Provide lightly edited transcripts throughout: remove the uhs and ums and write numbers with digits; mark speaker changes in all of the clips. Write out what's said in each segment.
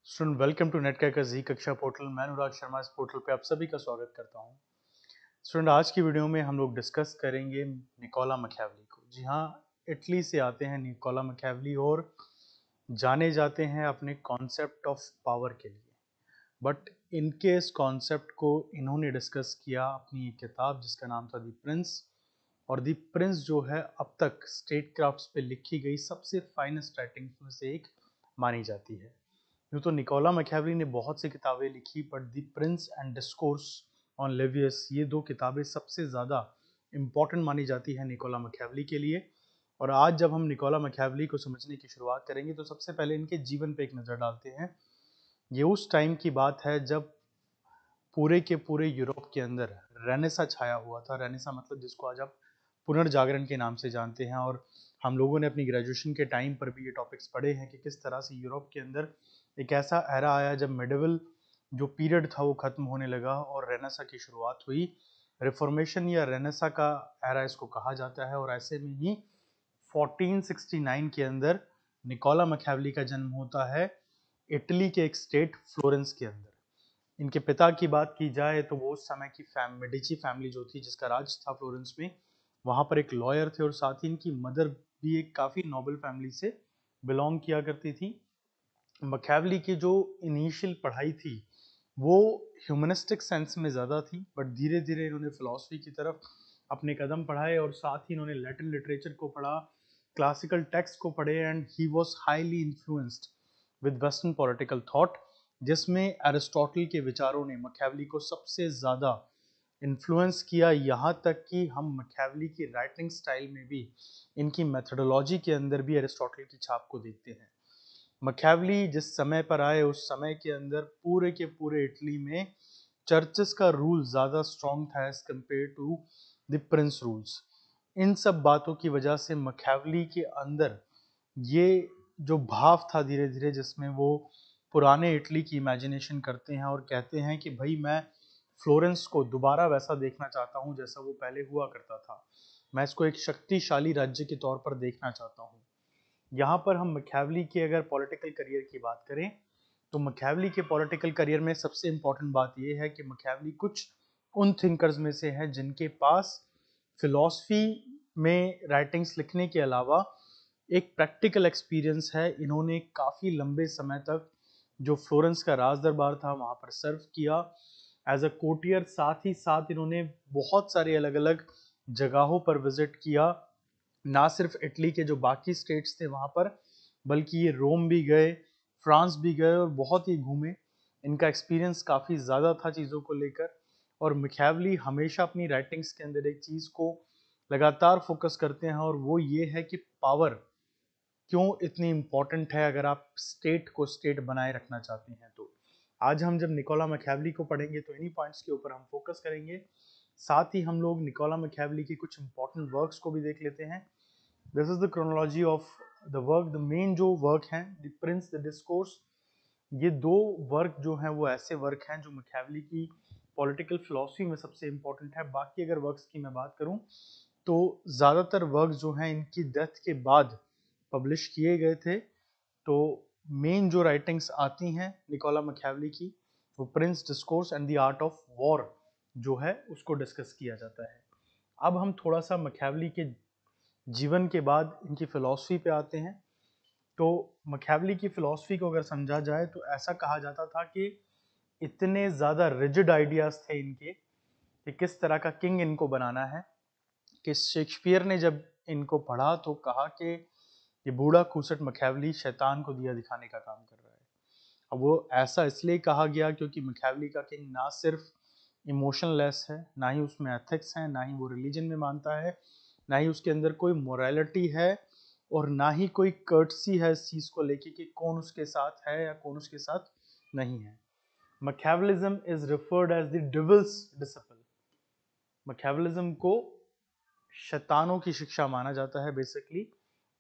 Speaker 1: Student welcome to net का जी कक्षा portal. मैं अनुराग शर्मा इस पोर्टल पे आप सभी का स्वागत करता हूँ। स्टूडेंट आज की वीडियो में हम लोग डिस्कस करेंगे निकोला मैकियावेली को। जी हाँ, इटली से आते हैं निकोला मैकियावेली और जाने जाते हैं अपने कॉन्सेप्ट ऑफ पावर के लिए। बट इनके इस कॉन्सेप्ट को इन्होंने डिस्कस किया अपनी एक किताब जिसका नाम था दी प्रिंस। और दी प्रिंस जो है अब तक स्टेट क्राफ्ट्स पे लिखी गई सबसे फाइनेस्ट राइटिंग्स में से एक मानी जाती है। यूँ तो निकोला मैकियावेली ने बहुत सी किताबें लिखी, but the prince and discourse on Livy ये दो किताबें सबसे ज़्यादा इम्पॉर्टेंट मानी जाती है निकोला मैकियावेली के लिए। और आज जब हम निकोला मैकियावेली को समझने की शुरुआत करेंगे तो सबसे पहले इनके जीवन पे एक नज़र डालते हैं। ये उस टाइम की बात है जब पूरे के पूरे यूरोप के अंदर रेनेसा छाया हुआ था। रेनेसा मतलब जिसको आज आप पुनर्जागरण के नाम से जानते हैं। और हम लोगों ने अपनी ग्रेजुएशन के टाइम पर भी ये टॉपिक्स पढ़े हैं कि किस तरह से यूरोप के अंदर एक ऐसा एरा आया जब मिडिवल जो पीरियड था वो खत्म होने लगा और रेनेसा की शुरुआत हुई। रिफॉर्मेशन या रेनेसा का एरा इसको कहा जाता है। और ऐसे में ही 1469 के अंदर निकोला मैकियावेली का जन्म होता है इटली के एक स्टेट फ्लोरेंस के अंदर। इनके पिता की बात की जाए तो वो उस समय की मेडिची फैमिली जो थी जिसका राज था फ्लोरेंस में, वहाँ पर एक लॉयर थे। और साथ ही इनकी मदर भी एक काफ़ी नोबल फैमिली से बिलोंग किया करती थी। मैकियावेली की जो इनिशियल पढ़ाई थी वो ह्यूमनिस्टिक सेंस में ज़्यादा थी, बट धीरे धीरे इन्होंने फिलॉसफी की तरफ अपने कदम बढ़ाए और साथ ही इन्होंने लैटिन लिटरेचर को पढ़ा, क्लासिकल टेक्स्ट को पढ़े and he was highly influenced with western political thought, जिसमें एरिस्टोटल के विचारों ने मैकियावेली को सबसे ज़्यादा इन्फ्लुएंस किया। यहाँ तक कि हम मैकियावेली की राइटिंग स्टाइल में भी इनकी मेथोडोलॉजी के अंदर भी एरिस्टोटल की छाप को देखते हैं। मैकियावेली जिस समय पर आए उस समय के अंदर पूरे के पूरे इटली में चर्चेस का रूल ज़्यादा स्ट्रॉन्ग था as compare to the prince rules. इन सब बातों की वजह से मैकियावेली के अंदर ये जो भाव था धीरे धीरे, जिसमें वो पुराने इटली की इमेजिनेशन करते हैं और कहते हैं कि भाई मैं फ्लोरेंस को दोबारा वैसा देखना चाहता हूँ जैसा वो पहले हुआ करता था। मैं इसको एक शक्तिशाली राज्य के तौर पर देखना चाहता हूँ। यहाँ पर हम मैकियावेली के अगर पॉलिटिकल करियर की बात करें तो मैकियावेली के पॉलिटिकल करियर में सबसे इम्पोर्टेंट बात यह है कि मैकियावेली कुछ उन थिंकर्स में से है जिनके पास फिलॉसफी में राइटिंग्स लिखने के अलावा एक प्रैक्टिकल एक्सपीरियंस है। इन्होंने काफ़ी लंबे समय तक जो फ्लोरेंस का राज दरबार था वहाँ पर सर्व किया एज अ कोटियर। साथ ही साथ इन्होंने बहुत सारे अलग अलग जगहों पर विजिट किया, ना सिर्फ इटली के जो बाकी स्टेट्स थे वहाँ पर, बल्कि ये रोम भी गए, फ्रांस भी गए और बहुत ही घूमे। इनका एक्सपीरियंस काफ़ी ज़्यादा था चीज़ों को लेकर। और मैकियावेली हमेशा अपनी राइटिंग्स के अंदर एक चीज़ को लगातार फोकस करते हैं और वो ये है कि पावर क्यों इतनी इम्पोर्टेंट है अगर आप स्टेट को स्टेट बनाए रखना चाहते हैं तो। आज हम जब निकोला मैकियावेली को पढ़ेंगे तो इन्हीं पॉइंट्स के ऊपर हम फोकस करेंगे। साथ ही हम लोग निकोला मैकियावेली की कुछ इंपॉर्टेंट वर्क्स को भी देख लेते हैं। This is the chronology of the work. The main जो वर्क हैं द प्रिंस, द डिस्कोर्स, ये दो वर्क जो हैं वो ऐसे वर्क हैं जो मैकियावेली की पॉलिटिकल फिलॉसफी में सबसे इम्पोर्टेंट है। बाकी अगर वर्क्स की मैं बात करूं तो ज़्यादातर वर्क जो हैं इनकी डेथ के बाद पब्लिश किए गए थे। तो मेन जो राइटिंग्स आती हैं निकोला मैकियावेली की वो Prince, discourse and the art of war जो है उसको डिस्कस किया जाता है। अब हम थोड़ा सा मैकियावेली के जीवन के बाद इनकी फिलॉसफी पे आते हैं। तो मैकियावेली की फिलॉसफी को अगर समझा जाए तो ऐसा कहा जाता था कि इतने ज़्यादा रिजिड आइडियाज़ थे इनके कि किस तरह का किंग इनको बनाना है कि शेक्सपियर ने जब इनको पढ़ा तो कहा कि ये बूढ़ा खूसट मैकियावेली शैतान को दिया दिखाने का काम कर रहा है। अब वो ऐसा इसलिए कहा गया क्योंकि मैकियावेली का किंग ना सिर्फ इमोशनलेस है, ना ही उसमें एथिक्स हैं, ना ही वो रिलीजन में मानता है, ना ही उसके अंदर कोई मोरालिटी है और ना ही कोई कर्टसी है इस चीज़ को लेके कि कौन उसके साथ है या कौन उसके साथ नहीं है। Machiavellism is referred as the devil's disciple. Machiavellism को शैतानों की शिक्षा माना जाता है basically,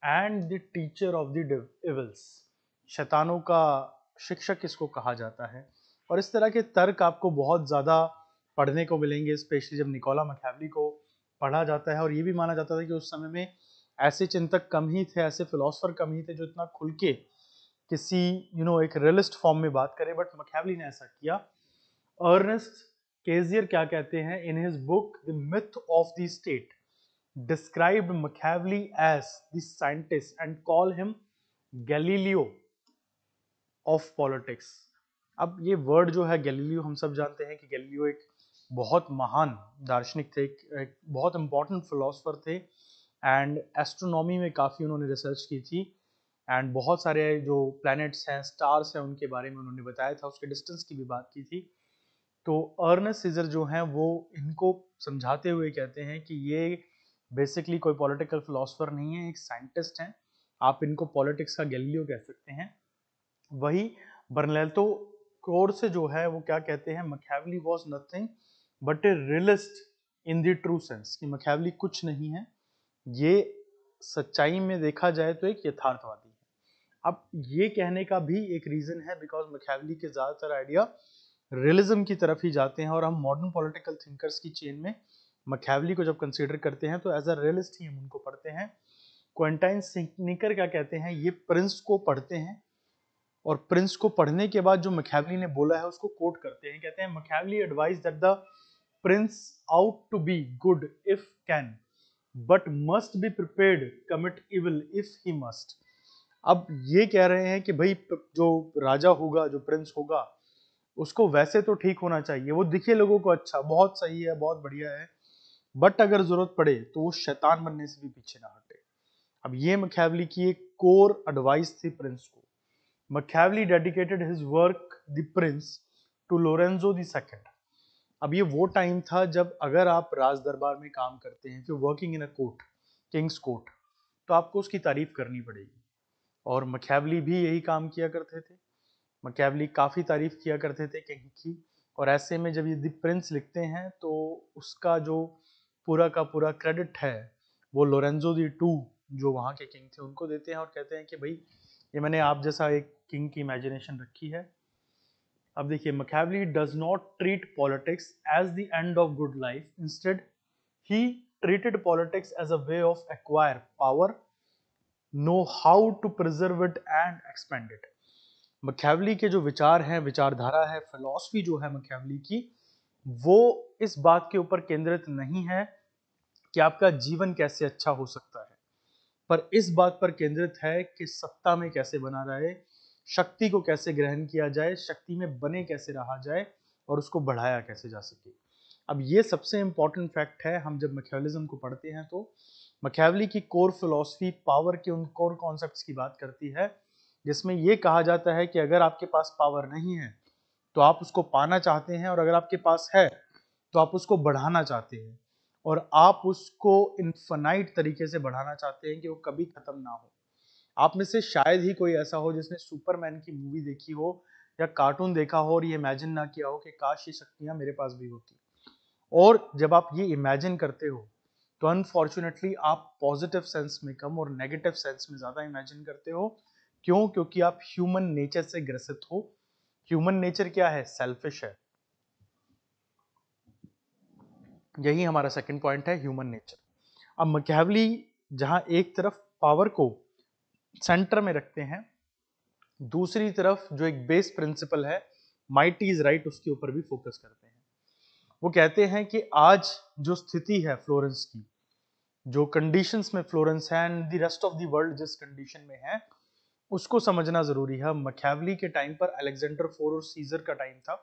Speaker 1: and the teacher of the devils, शैतानों का शिक्षक इसको कहा जाता है। और इस तरह के तर्क आपको बहुत ज़्यादा पढ़ने को मिलेंगे, स्पेशली जब निकोला मैकियावेली को पढ़ा जाता है। और ये भी माना जाता था कि उस समय में ऐसे चिंतक कम ही थे, ऐसे फिलोसफर कम ही थे जो इतना खुल के किसी एक रियलिस्ट फॉर्म में बात करें, बट मैकियावेली ने ऐसा किया। अर्नेस्ट केजियर क्या कहते हैं in his book the myth of the state, described Machiavelli as the scientist and call him Galileo of politics. अब ये वर्ड जो है गैलीलियो, हम सब जानते हैं कि गैलीलियो एक बहुत महान दार्शनिक थे, एक बहुत इंपॉर्टेंट फिलोसोफर थे, एंड एस्ट्रोनॉमी में काफ़ी उन्होंने रिसर्च की थी, एंड बहुत सारे जो प्लैनेट्स हैं, स्टार्स हैं, उनके बारे में उन्होंने बताया था, उसके डिस्टेंस की भी बात की थी। तो अर्नेस्ट सीजर जो हैं वो इनको समझाते हुए कहते हैं कि ये बेसिकली कोई पॉलिटिकल फिलोसोफर नहीं है, एक साइंटिस्ट हैं, आप इनको पॉलिटिक्स का गैलीलियो कह सकते हैं। वही बर्नैल्टो कोर से जो है वो क्या कहते हैं, Machiavelli was nothing but A realist in the true sense, कि मैकियावेली कुछ नहीं है, ये सच्चाई में देखा जाए तो एक यथार्थवादी है। अब ये कहने का भी एक रीजन है, बिकॉज मैकियावेली के ज्यादातर आइडिया रियलिज्म की तरफ ही जाते हैं, और हम मॉडर्न पॉलिटिकल थिंकर्स की चेन में मैकियावेली को जब कंसीडर करते हैं तो एज अ रियलिस्ट ही हम उनको पढ़ते हैं। क्विंटाइन स्निकर क्या कहते हैं, ये प्रिंस को पढ़ते हैं, और प्रिंस को पढ़ने के बाद जो मैकियावेली ने बोला है उसको कोट करते हैं। कहते हैं Machiavelli advise that the prince ought to be good if can, but must be prepared commit evil if he must. अब ये कह रहे हैं कि भाई जो राजा होगा, जो प्रिंस होगा, उसको वैसे तो ठीक होना चाहिए, वो दिखे लोगों को अच्छा, बहुत सही है, बहुत बढ़िया है, बट अगर जरूरत पड़े तो वो शैतान बनने से भी पीछे ना हटे। अब ये मैकियावेली की एक कोर एडवाइस थी प्रिंस को। Machiavelli dedicated his work the prince to Lorenzo the second. अब ये वो टाइम था जब अगर आप राज दरबार में काम करते हैं, if working in a court, Kings court, तो आपको उसकी तारीफ करनी पड़ेगी, और मैकियावेली भी यही काम किया करते थे। मैकियावेली काफी तारीफ किया करते थे किंग की, और ऐसे में जब ये द प्रिंस लिखते हैं तो उसका जो पूरा का पूरा क्रेडिट है वो लोरेंजो दी टू, जो वहाँ के किंग थे, उनको देते हैं, और कहते हैं कि भाई ये मैंने आप जैसा एक किंग की इमेजिनेशन रखी है। अब देखिए, Machiavelli does not treat politics as the end of good life, instead he treated politics as a way of acquire power, know how to preserve it and expand it. Machiavelli के जो विचार हैं, विचारधारा है, फिलॉसफी जो है Machiavelli की, वो इस बात के ऊपर केंद्रित नहीं है कि आपका जीवन कैसे अच्छा हो सकता है, पर इस बात पर केंद्रित है कि सत्ता में कैसे बना रहे, शक्ति को कैसे ग्रहण किया जाए, शक्ति में बने कैसे रहा जाए, और उसको बढ़ाया कैसे जा सके। अब ये सबसे इंपॉर्टेंट फैक्ट है। हम जब मैकियावेलिज्म को पढ़ते हैं तो मैकियावेली की कोर फिलॉसफी पावर के उन कोर कॉन्सेप्ट्स की बात करती है, जिसमें यह कहा जाता है कि अगर आपके पास पावर नहीं है तो आप उसको पाना चाहते हैं, और अगर आपके पास है तो आप उसको बढ़ाना चाहते हैं, और आप उसको इनफाइनाइट तरीके से बढ़ाना चाहते हैं कि वो कभी खत्म ना हो। आप में से शायद ही कोई ऐसा हो जिसने सुपरमैन की मूवी देखी हो या कार्टून देखा हो और ये इमेजिन ना किया हो कि काश ये शक्तियां मेरे पास भी होती। और जब आप ये इमेजिन करते हो तो अनफॉर्चुनेटली आप पॉजिटिव सेंस में कम और नेगेटिव सेंस में ज्यादा इमेजिन करते हो। क्यों? क्योंकि आप ह्यूमन नेचर से ग्रसित हो। ह्यूमन नेचर क्या है? सेल्फिश है। यही हमारा सेकंड पॉइंट है, ह्यूमन नेचर। अब मैकियावेली जहां एक तरफ पावर को सेंटर में रखते हैं, दूसरी तरफ जो एक बेस प्रिंसिपल है माइट इज राइट, उसके ऊपर भी फोकस करते हैं। वो कहते हैं कि आज जो स्थिति है फ्लोरेंस की, जो कंडीशंस में फ्लोरेंस है and the rest of the world जिस कंडीशन में है, उसको समझना जरूरी है। मैकियावेली के टाइम पर अलेक्जेंडर फोर और सीजर का टाइम था,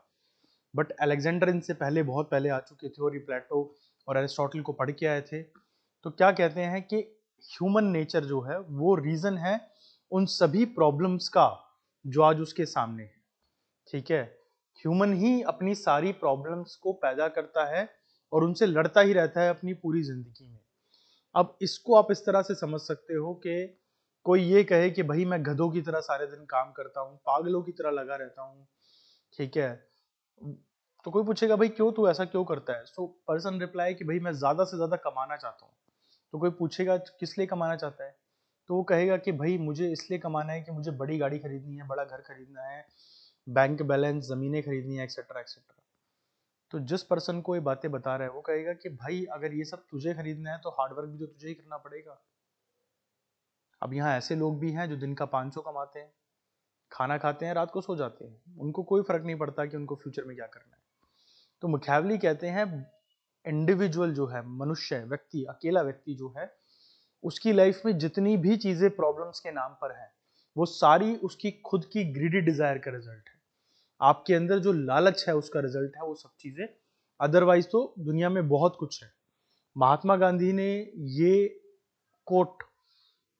Speaker 1: बट अलेक्जेंडर इनसे पहले बहुत पहले आ चुके थे, और ये प्लेटो और एरिस्टोटल को पढ़ के आए थे। तो क्या कहते हैं कि ह्यूमन नेचर जो है वो रीजन है उन सभी प्रॉब्लम्स का जो आज उसके सामने है। ठीक है, ह्यूमन ही अपनी सारी प्रॉब्लम्स को पैदा करता है और उनसे लड़ता ही रहता है अपनी पूरी जिंदगी में। अब इसको आप इस तरह से समझ सकते हो कि कोई ये कहे कि भाई मैं गधों की तरह सारे दिन काम करता हूँ, पागलों की तरह लगा रहता हूँ, ठीक है, तो कोई पूछेगा भाई क्यों, तू ऐसा क्यों करता है? सो पर्सन रिप्लाई कि भाई मैं ज्यादा से ज्यादा कमाना चाहता हूँ। तो कोई पूछेगा किस लिए कमाना चाहता है, तो वो कहेगा कि भाई मुझे इसलिए कमाना है कि मुझे बड़ी गाड़ी खरीदनी है, बड़ा घर खरीदना है, बैंक बैलेंस, जमीनें खरीदनी है, एक्सेट्रा एक्सेट्रा। तो जिस पर्सन को ये बातें बता रहा है वो कहेगा कि भाई अगर ये सब तुझे खरीदना है तो हार्डवर्क भी तो तुझे ही करना पड़ेगा। अब यहाँ ऐसे लोग भी हैं जो दिन का 500 कमाते हैं, खाना खाते हैं, रात को सो जाते हैं, उनको कोई फर्क नहीं पड़ता कि उनको फ्यूचर में क्या करना है। तो मैकियावेली कहते हैं इंडिविजुअल जो है, मनुष्य व्यक्ति, अकेला व्यक्ति जो है, उसकी लाइफ में जितनी भी चीजें प्रॉब्लम्स के नाम पर हैं, वो सारी उसकी खुद की ग्रीडी डिजायर का रिजल्ट है। आपके अंदर जो लालच है उसका रिजल्ट है वो सब चीजें। अदरवाइज तो दुनिया में बहुत कुछ है। महात्मा गांधी ने ये कोट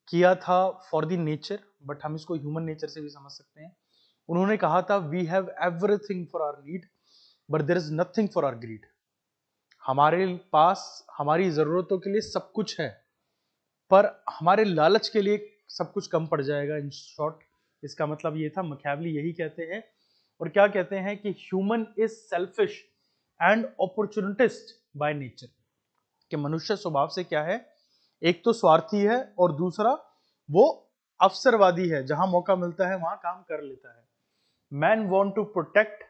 Speaker 1: किया था फॉर द नेचर, बट हम इसको ह्यूमन नेचर से भी समझ सकते हैं। उन्होंने कहा था we have everything for our need but there is nothing for our greed. हमारे पास हमारी जरूरतों के लिए सब कुछ है, पर हमारे लालच के लिए सब कुछ कम पड़ जाएगा। इन शॉर्ट इसका मतलब ये था। मैकियावेली यही कहते हैं। और क्या कहते हैं कि human is selfish and opportunist by nature, कि मनुष्य स्वभाव से क्या है, एक तो स्वार्थी है और दूसरा वो अवसरवादी है, जहां मौका मिलता है वहां काम कर लेता है। Man want to protect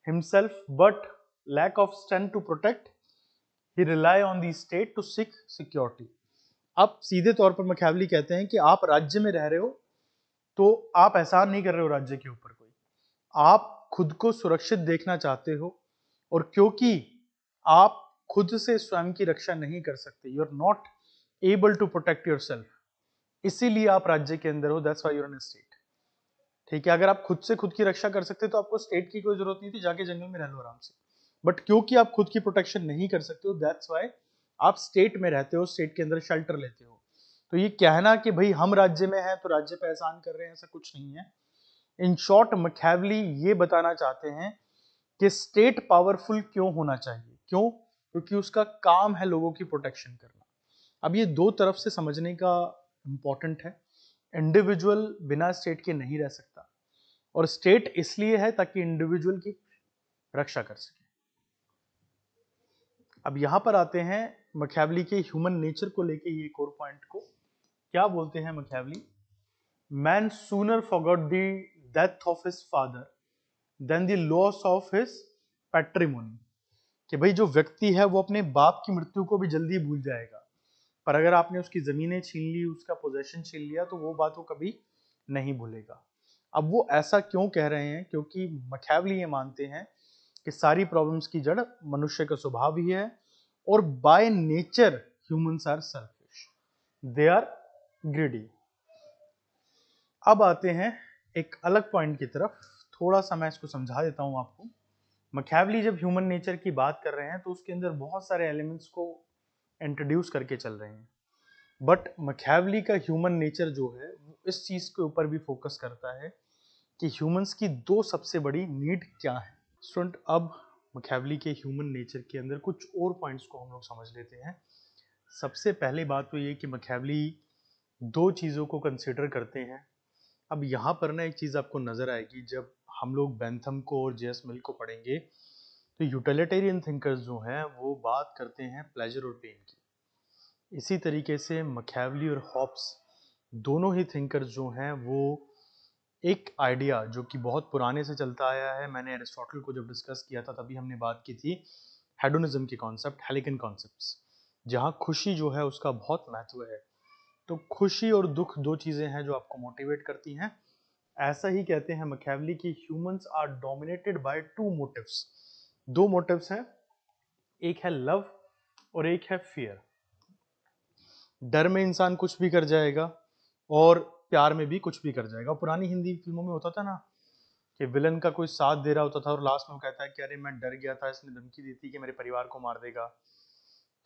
Speaker 1: himself but lack of strength to protect, he rely on the state to seek security. अब सीधे तौर पर मैकियावेली कहते हैं कि आप राज्य में रह रहे हो तो आप एहसान नहीं कर रहे हो राज्य के ऊपर कोई, आप खुद को सुरक्षित देखना चाहते हो, और क्योंकि आप खुद से स्वयं की रक्षा नहीं कर सकते, you are not able to protect yourself, इसीलिए आप राज्य के अंदर हो, that's why you are in state. ठीक है, अगर आप खुद से खुद की रक्षा कर सकते तो आपको स्टेट की कोई जरूरत नहीं थी, जाके जंगल में रह लो आराम से। बट क्योंकि आप खुद की प्रोटेक्शन नहीं कर सकते हो, दैट्स व्हाई आप स्टेट में रहते हो, स्टेट के अंदर शेल्टर लेते हो। तो ये कहना कि भाई हम राज्य में हैं तो राज्य पे एहसान कर रहे हैं, ऐसा कुछ नहीं है। इन शॉर्ट मैकियावेली ये बताना चाहते हैं कि स्टेट पावरफुल क्यों होना चाहिए। क्यों? क्योंकि उसका काम है लोगों की प्रोटेक्शन करना। अब ये दो तरफ से समझने का इंपॉर्टेंट है। इंडिविजुअल बिना स्टेट के नहीं रह सकता, और स्टेट इसलिए है ताकि इंडिविजुअल की रक्षा कर सके। अब यहां पर आते हैं मैकियावेली के ह्यूमन नेचर को लेके ये कोर पॉइंट को। क्या बोलते हैं Machiavelli? Man sooner forgot the death of his father than the loss of his patrimony, कि भाई जो व्यक्ति है वो अपने बाप की मृत्यु को भी जल्दी भूल जाएगा, पर अगर आपने उसकी जमीनें छीन ली, उसका पोजेशन छीन लिया, तो वो बात वो कभी नहीं भूलेगा। अब वो ऐसा क्यों कह रहे हैं? क्योंकि मैकियावेली ये मानते हैं कि सारी प्रॉब्लम्स की जड़ मनुष्य का स्वभाव ही है, और by nature humans are selfish, they are greedy. अब आते हैं एक अलग पॉइंट की तरफ, थोड़ा सा मैं इसको समझा देता हूं आपको। मैकियावेली जब ह्यूमन नेचर की बात कर रहे हैं तो उसके अंदर बहुत सारे एलिमेंट्स को इंट्रोड्यूस करके चल रहे हैं, बट मैकियावेली का ह्यूमन नेचर जो है वो इस चीज के ऊपर भी फोकस करता है कि ह्यूमंस की दो सबसे बड़ी नीड क्या है। स्टूडेंट, अब मैकियावेली के ह्यूमन नेचर के अंदर कुछ और पॉइंट्स को हम लोग समझ लेते हैं। सबसे पहली बात तो ये कि मैकियावेली दो चीज़ों को कंसिडर करते हैं। अब यहाँ पर ना एक चीज़ आपको नज़र आएगी, जब हम लोग बेंथम को और जेएस मिल को पढ़ेंगे तो यूटिलिटेरियन थिंकर्स जो हैं वो बात करते हैं प्लेजर और पेन की। इसी तरीके से मैकियावेली और हॉब्स दोनों ही थिंकर्स जो हैं वो एक आइडिया जो कि बहुत पुराने से चलता आया है, मैंने एरिस्टोटल को जब डिस्कस किया था तभी हमने बात की थी हेडोनिज्म के कॉन्सेप्ट, हेलिकन कॉन्सेप्ट्स, जहाँ खुशी जो है उसका बहुत महत्व है। तो खुशी और दुख दो चीजें हैं जो आपको मोटिवेट करती हैं। ऐसा ही कहते हैं मैकियावेली कि humans are dominated by two motives. दो मोटिव्स हैं, एक है लव और एक है फियर। डर में इंसान कुछ भी कर जाएगा और प्यार में भी कुछ भी कर जाएगा। पुरानी हिंदी फिल्मों में होता था ना कि विलन का कोई साथ दे रहा होता था और लास्ट में वो कहता है कि अरे मैं डर गया था, इसने धमकी दी थी कि मेरे परिवार को मार देगा।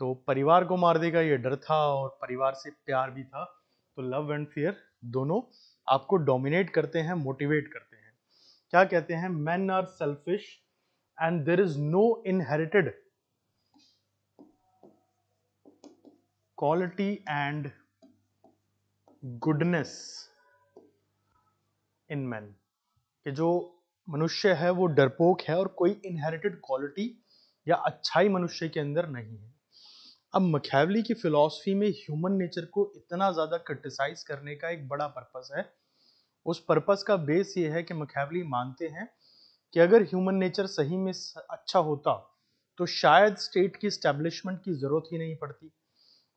Speaker 1: तो परिवार को मार देगा ये डर था, और परिवार से प्यार भी था। तो लव एंड फियर दोनों आपको डोमिनेट करते हैं, मोटिवेट करते हैं। क्या कहते हैं? Men are selfish and there is no inherited quality and goodness in man, कि जो मनुष्य है वो डरपोक है और कोई इनहेरिटेड क्वालिटी या अच्छाई मनुष्य के अंदर नहीं है। अब मैकियावेली की फिलॉसफी में ह्यूमन नेचर को इतना ज्यादा क्रिटिसाइज करने का एक बड़ा पर्पस है। उस पर्पस का बेस ये है कि मैकियावेली मानते हैं कि अगर ह्यूमन नेचर सही में अच्छा होता तो शायद स्टेट की स्टैब्लिशमेंट की जरूरत ही नहीं पड़ती,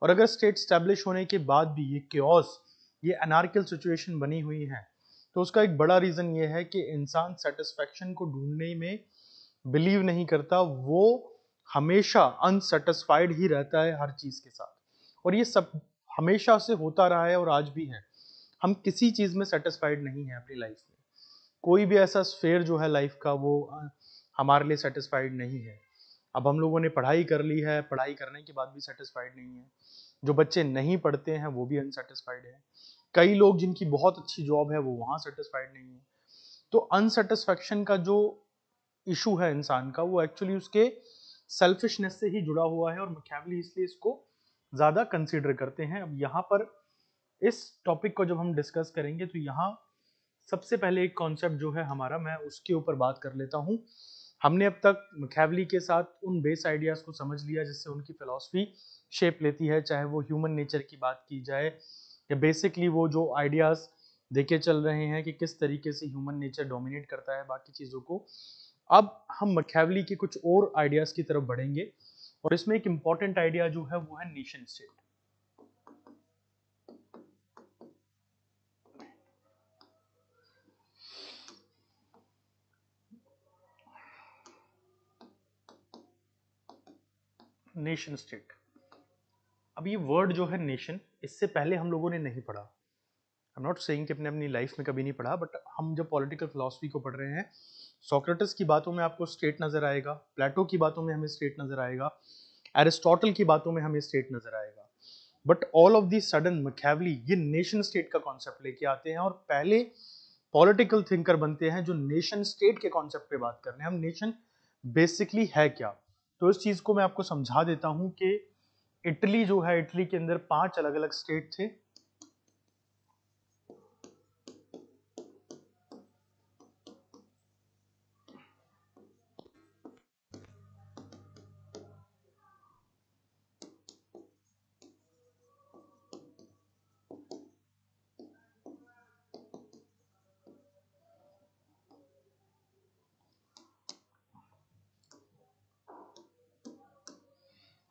Speaker 1: और अगर स्टेट स्टैब्लिश होने के बाद भी ये क्योस, ये अनार्कियल सिचुएशन बनी हुई है, तो उसका एक बड़ा रीजन ये है कि इंसान सेटिस्फेक्शन को ढूंढने में बिलीव नहीं करता, वो हमेशा अनसेटिस्फाइड ही रहता है हर चीज के साथ, और ये सब हमेशा से होता रहा है और आज भी है। हम किसी चीज में सेटिस्फाइड नहीं है अपनी लाइफ में, कोई भी ऐसा स्फेयर जो है लाइफ का वो हमारे लिए सेटिस्फाइड नहीं है। अब हम लोगों ने पढ़ाई कर ली है, पढ़ाई करने के बाद भी सेटिस्फाइड नहीं है। जो बच्चे नहीं पढ़ते हैं वो भी अनसेटिस्फाइड है। कई लोग जिनकी बहुत अच्छी जॉब है वो वहां सेटिस्फाइड नहीं है। तो अनसेटिस्फेक्शन का जो इशू है इंसान का, वो एक्चुअली उसके सेल्फिशनेस से ही जुड़ा हुआ है, और मैकियावेली इसलिए इसको ज्यादा कंसीडर करते हैं। अब यहाँ पर इस टॉपिक को जब हम डिस्कस करेंगे तो यहाँ सबसे पहले एक कॉन्सेप्ट जो है हमारा, मैं उसके ऊपर बात कर लेता हूँ। हमने अब तक मैकियावेली के साथ उन बेस आइडियाज को समझ लिया जिससे उनकी फिलॉसफी शेप लेती है, चाहे वो ह्यूमन नेचर की बात की जाए या बेसिकली वो जो आइडियाज देखे चल रहे हैं कि किस तरीके से ह्यूमन नेचर डोमिनेट करता है बाकी चीजों को। अब हम मैकियावेली के कुछ और आइडियाज की तरफ बढ़ेंगे, और इसमें एक इंपॉर्टेंट आइडिया जो है वो है नेशन स्टेट। नेशन स्टेट, अब ये वर्ड जो है नेशन, इससे पहले हम लोगों ने नहीं पढ़ा। आई एम नॉट सेइंग कि अपने अपनी लाइफ में कभी नहीं पढ़ा, बट हम जब पॉलिटिकल फिलॉसफी को पढ़ रहे हैं, सोक्रेटिस की बातों में आपको स्टेट नजर आएगा, प्लेटो की बातों में हमें स्टेट नजर आएगा, एरिस्टोटल की बातों में हमें स्टेट नजर आएगा। But all of the sudden Machiavelli ये नेशन स्टेट का कॉन्सेप्ट लेके आते हैं, और पहले पॉलिटिकल थिंकर बनते हैं जो नेशन स्टेट के कॉन्सेप्ट पे बात कर रहे हैं। हम नेशन बेसिकली है क्या, तो इस चीज को मैं आपको समझा देता हूं कि इटली जो है, इटली के अंदर 5 अलग अलग स्टेट थे।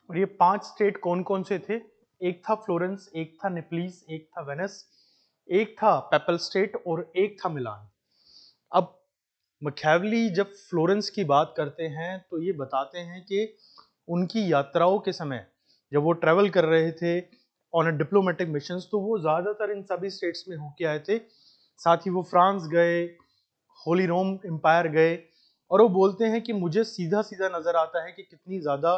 Speaker 1: और ये 5 स्टेट कौन कौन से थे? एक था फ्लोरेंस, एक था नेपलीस, एक था वेनिस, एक था पेपल स्टेट, और एक था मिलान। अब मैकियावेली जब फ्लोरेंस की बात करते हैं तो ये बताते हैं कि उनकी यात्राओं के समय जब वो ट्रेवल कर रहे थे ऑन अ डिप्लोमेटिक मिशन, तो वो ज्यादातर इन सभी स्टेट्स में होके आए थे। साथ ही वो फ्रांस गए, होली रोम एम्पायर गए, और वो बोलते हैं कि मुझे सीधा सीधा नजर आता है कि कितनी ज्यादा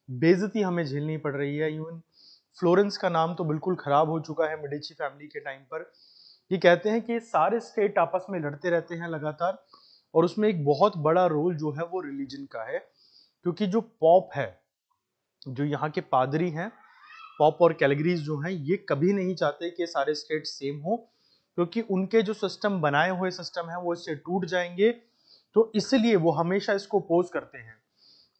Speaker 1: बेइज्जती हमें झेलनी पड़ रही है। इवन फ्लोरेंस का नाम तो बिल्कुल खराब हो चुका है मेडिची फैमिली के टाइम पर। ये कहते हैं कि सारे स्टेट आपस में लड़ते रहते हैं लगातार, और उसमें एक बहुत बड़ा रोल जो है वो रिलीजन का है, क्योंकि जो पॉप है, जो यहाँ के पादरी हैं, पॉप और कैलगरीज जो हैं, ये कभी नहीं चाहते कि सारे स्टेट सेम हो, क्योंकि उनके जो सिस्टम बनाए हुए सिस्टम है वो इससे टूट जाएंगे। तो इसलिए वो हमेशा इसको अपोज करते हैं,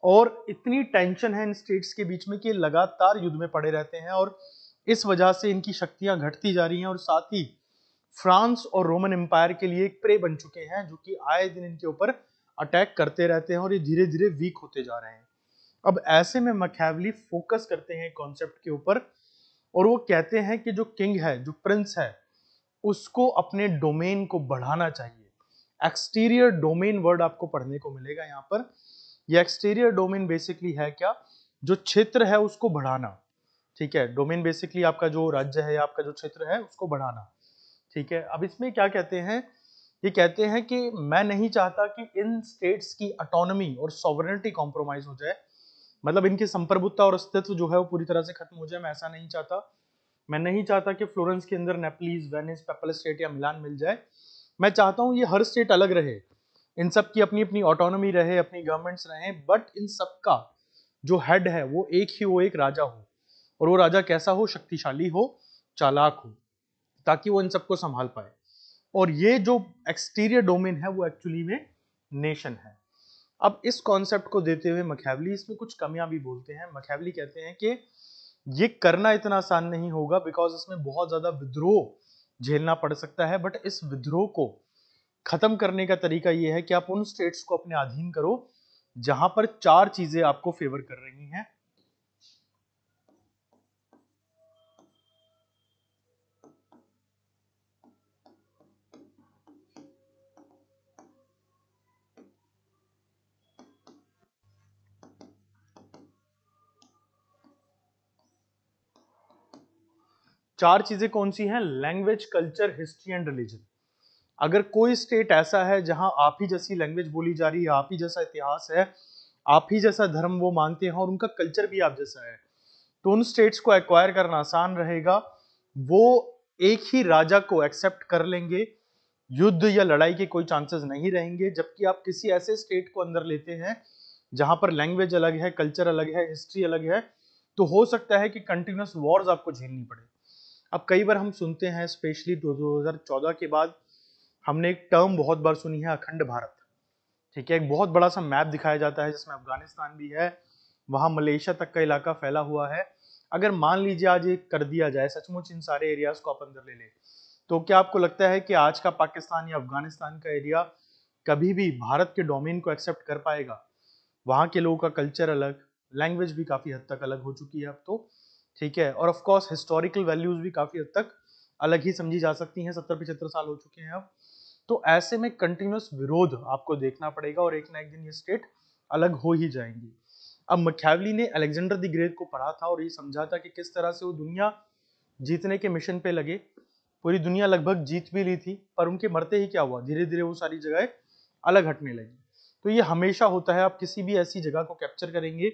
Speaker 1: और इतनी टेंशन है इन स्टेट्स के बीच में कि लगातार युद्ध में पड़े रहते हैं, और इस वजह से इनकी शक्तियां घटती जा रही हैं, और साथ ही फ्रांस और रोमन एम्पायर के लिए एक प्रे बन चुके हैं जो कि आए दिन इनके ऊपर अटैक करते रहते हैं, और ये धीरे धीरे वीक होते जा रहे हैं। अब ऐसे में मैकियावेली फोकस करते हैं कॉन्सेप्ट के ऊपर, और वो कहते हैं कि जो किंग है, जो प्रिंस है, उसको अपने डोमेन को बढ़ाना चाहिए। एक्सटीरियर डोमेन वर्ड आपको पढ़ने को मिलेगा यहाँ पर। ये एक्सटीरियर डोमेन बेसिकली है क्या? जो क्षेत्र है उसको बढ़ाना। ठीक है, डोमेन बेसिकली आपका जो राज्य है, आपका जो क्षेत्र है उसको बढ़ाना। ठीक है, अब इसमें क्या कहते हैं? ये कहते हैं कि मैं नहीं चाहता कि इन स्टेट्स की ऑटोनॉमी और सॉवरेनिटी कॉम्प्रोमाइज हो जाए, मतलब इनकी संप्रभुता और अस्तित्व जो है वो पूरी तरह से खत्म हो जाए। मैं ऐसा नहीं चाहता। मैं नहीं चाहता कि फ्लोरेंस के अंदर नेपलीज, वेनिस, पेपल स्टेट या मिलान मिल जाए। मैं चाहता हूं ये हर स्टेट अलग रहे, इन सब की अपनी अपनी ऑटोनॉमी रहे, अपनी गवर्नमेंट्स रहे, बट इन सबका जो हेड है वो एक ही, वो एक राजा हो, और वो राजा कैसा हो? शक्तिशाली हो, चालाक हो, ताकि वो इन सबको संभाल पाए। और ये जो एक्सटीरियर डोमेन है वो एक्चुअली में नेशन है। अब इस कॉन्सेप्ट को देते हुए मैकियावेली इसमें कुछ कमियां भी बोलते हैं। मैकियावेली कहते हैं कि ये करना इतना आसान नहीं होगा, बिकॉज इसमें बहुत ज्यादा विद्रोह झेलना पड़ सकता है। बट इस विद्रोह को खत्म करने का तरीका ये है कि आप उन स्टेट्स को अपने अधीन करो जहां पर 4 चीजें आपको फेवर कर रही हैं। 4 चीजें कौन सी हैं? Language, culture, history and religion. अगर कोई स्टेट ऐसा है जहां आप ही जैसी लैंग्वेज बोली जा रही है, आप ही जैसा इतिहास है, आप ही जैसा धर्म वो मानते हैं और उनका कल्चर भी आप जैसा है, तो उन स्टेट्स को एक्वायर करना आसान रहेगा। वो एक ही राजा को एक्सेप्ट कर लेंगे, युद्ध या लड़ाई के कोई चांसेस नहीं रहेंगे। जबकि आप किसी ऐसे स्टेट को अंदर लेते हैं जहां पर लैंग्वेज अलग है, कल्चर अलग है, हिस्ट्री अलग है, तो हो सकता है कि कंटिन्यूअस वॉर्स आपको झेलनी पड़े। अब कई बार हम सुनते हैं, स्पेशली 2014 के बाद हमने एक टर्म बहुत बार सुनी है, अखंड भारत। ठीक है, एक बहुत बड़ा सा मैप दिखाया जाता है जिसमें अफगानिस्तान भी है, वहां मलेशिया तक का इलाका फैला हुआ है। अगर मान लीजिए आज ये कर दिया जाए, सचमुच इन सारे एरियाज को आप अंदर ले ले, तो क्या आपको लगता है कि आज का पाकिस्तान या अफगानिस्तान का एरिया कभी भी भारत के डोमेन को एक्सेप्ट कर पाएगा? वहां के लोगों का कल्चर अलग, लैंग्वेज भी काफी हद तक अलग हो चुकी है अब तो। ठीक है, और ऑफ कोर्स हिस्टोरिकल वैल्यूज भी काफी हद तक अलग ही समझी जा सकती हैं। 70-75 साल हो चुके हैं अब। तो ऐसे में कंटिन्यूअस विरोध आपको देखना पड़ेगा और एक ना एक दिन ये स्टेट अलग हो ही जाएंगी। अब मैकियावेली ने अलेक्जेंडर द ग्रेट को पढ़ा था और ये समझा था कि किस तरह से वो दुनिया जीतने के मिशन पे लगे। पूरी दुनिया लगभग जीत भी ली थी, पर उनके मरते ही क्या हुआ, धीरे धीरे वो सारी जगह अलग हटने लगी। तो ये हमेशा होता है, आप किसी भी ऐसी जगह को कैप्चर करेंगे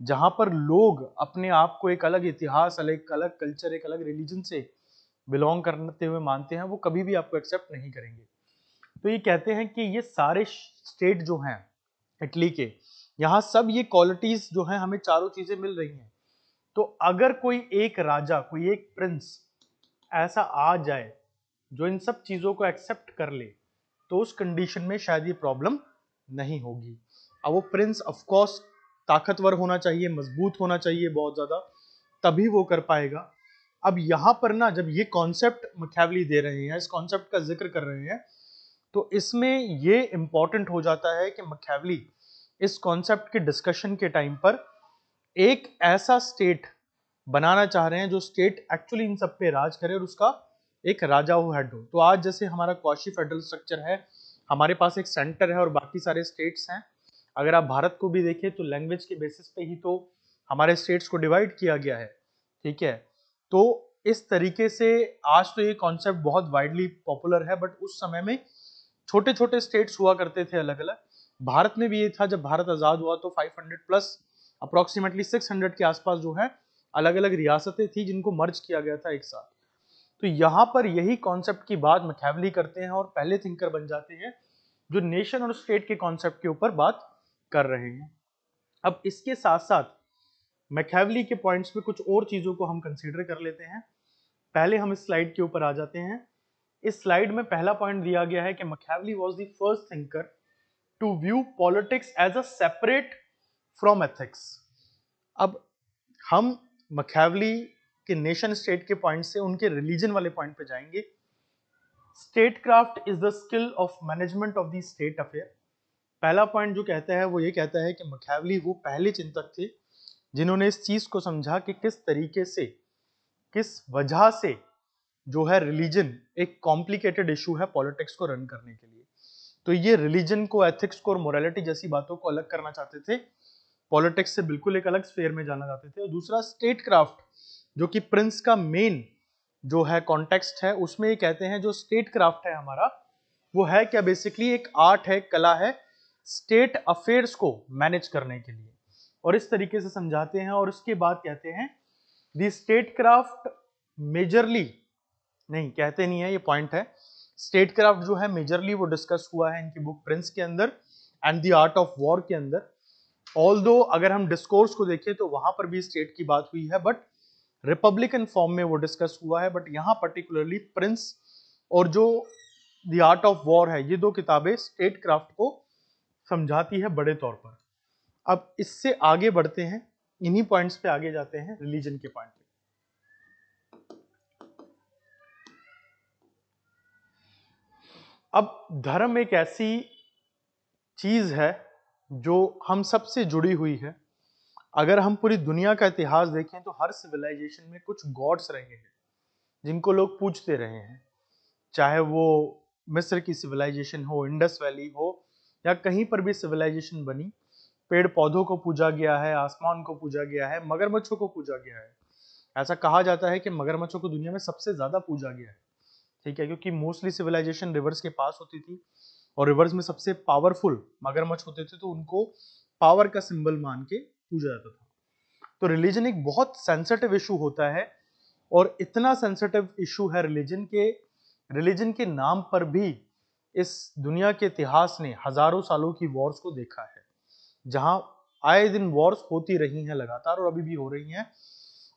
Speaker 1: जहां पर लोग अपने आप को एक अलग इतिहास, एक अलग कल्चर, एक अलग रिलीजन से बिलोंग करते हुए मानते हैं, वो कभी भी आपको एक्सेप्ट नहीं करेंगे। तो ये कहते हैं कि ये सारे स्टेट जो हैं इटली के, यहाँ सब ये क्वालिटीज जो हैं, हमें चारों चीजें मिल रही हैं। तो अगर कोई एक राजा, कोई एक प्रिंस ऐसा आ जाए जो इन सब चीजों को एक्सेप्ट कर ले, तो उस कंडीशन में शायद ये प्रॉब्लम नहीं होगी। अब वो प्रिंस ऑफ कोर्स ताकतवर होना चाहिए, मजबूत होना चाहिए बहुत ज्यादा, तभी वो कर पाएगा। अब यहां पर ना, जब ये कॉन्सेप्ट मैकियावेली दे रहे हैं, इस कॉन्सेप्ट का जिक्र कर रहे हैं, तो इसमें ये इंपॉर्टेंट हो जाता है कि मैकियावेली इस कॉन्सेप्ट के डिस्कशन के टाइम पर एक ऐसा स्टेट बनाना चाह रहे हैं जो स्टेट एक्चुअली इन सब पे राज करे और उसका एक राजा हो, हेड हो। तो आज जैसे हमारा क्वाशी फेडरल स्ट्रक्चर है, हमारे पास एक सेंटर है और बाकी सारे स्टेट्स हैं। अगर आप भारत को भी देखें तो लैंग्वेज के बेसिस पे ही तो हमारे स्टेट्स को डिवाइड किया गया है। ठीक है, तो इस तरीके से आज तो ये कॉन्सेप्ट बहुत वाइडली पॉपुलर है, बट उस समय में छोटे छोटे स्टेट्स हुआ करते थे अलग अलग। भारत में भी ये था, जब भारत आजाद हुआ तो 500 प्लस, अप्रोक्सीमेटली 600 के आसपास जो है अलग अलग रियासतें थी जिनको मर्ज किया गया था एक साथ। तो यहां पर यही कॉन्सेप्ट की बात मैकियावेली करते हैं और पहले थिंकर बन जाते हैं जो नेशन और स्टेट के कॉन्सेप्ट के ऊपर बात कर रहे हैं। अब इसके साथ साथ मैकियावेली के पॉइंट्स पे कुछ और चीजों को हम कंसीडर कर लेते हैं। पहले हम इस स्लाइड के ऊपर आ जाते हैं। इस स्लाइड में पहला पॉइंट दिया गया है कि Machiavelli was the first thinker to view politics as a separate from ethics. अब हम मैकियावेली के नेशन स्टेट के पॉइंट से उनके रिलीजन वाले पॉइंट पे जाएंगे। State craft is the skill of management of the state affair. पहला पॉइंट जो कहता है वो ये कहता है कि मैकियावेली वो पहले चिंतक थे जिन्होंने इस चीज को समझा कि किस तरीके से, किस वजह से जो है रिलीजन एक कॉम्प्लिकेटेड इशू है पॉलिटिक्स को रन करने के लिए। तो ये रिलीजन को, एथिक्स को और मोरालिटी जैसी बातों को अलग करना चाहते थे, पॉलिटिक्स से बिल्कुल एक अलग स्फीयर में जाना चाहते थे। और दूसरा स्टेट क्राफ्ट, जो कि प्रिंस का मेन जो है कॉन्टेक्स्ट है, उसमें ये कहते हैं जो स्टेट क्राफ्ट है हमारा, वो है क्या, बेसिकली एक आर्ट है, कला है स्टेट अफेयर्स को मैनेज करने के लिए, और इस तरीके से समझाते हैं। और उसके बाद कहते हैं द स्टेट क्राफ्ट मेजरली, नहीं कहते नहीं है, ये पॉइंट है, स्टेट क्राफ्ट जो है मेजरली वो डिस्कस हुआ है इनकी बुक प्रिंस के अंदर and the art of war के अंदर। ऑल्दो अगर हम डिस्कोर्स को देखें तो वहां पर भी स्टेट की बात हुई है, बट रिपब्लिकन फॉर्म में वो डिस्कस हुआ है। बट यहां पर्टिकुलरली प्रिंस और जो द आर्ट ऑफ वॉर है, ये दो किताबें स्टेट क्राफ्ट को समझाती है बड़े तौर पर। अब इससे आगे बढ़ते हैं, इन्हीं पॉइंट्स पे आगे जाते हैं रिलीजन के पॉइंट पे। अब धर्म एक ऐसी चीज है जो हम सबसे जुड़ी हुई है। अगर हम पूरी दुनिया का इतिहास देखें तो हर सिविलाइजेशन में कुछ गॉड्स रहे हैं जिनको लोग पूजते रहे हैं, चाहे वो मिस्र की सिविलाइजेशन हो, इंडस वैली हो, या कहीं पर भी सिविलाइजेशन बनी, पेड़ पौधों को पूजा गया है, आसमान को पूजा गया है, मगरमच्छों को पूजा गया है। ऐसा कहा जाता है कि मगरमच्छों को दुनिया में सबसे ज्यादा पूजा गया है, ठीक है, क्योंकि मोस्टली सिविलाइजेशन रिवर्स के पास होती थी और रिवर्स में सबसे पावरफुल मगरमच्छ होते थे, तो उनको पावर का सिंबल मान के पूजा जाता था। तो रिलीजन एक बहुत सेंसिटिव इशू होता है, और इतना सेंसिटिव इशू है रिलीजन के नाम पर भी इस दुनिया के इतिहास ने हजारों सालों की वॉर्स को देखा है, जहां आए दिन वॉर्स होती रही हैं लगातार और अभी भी हो रही हैं।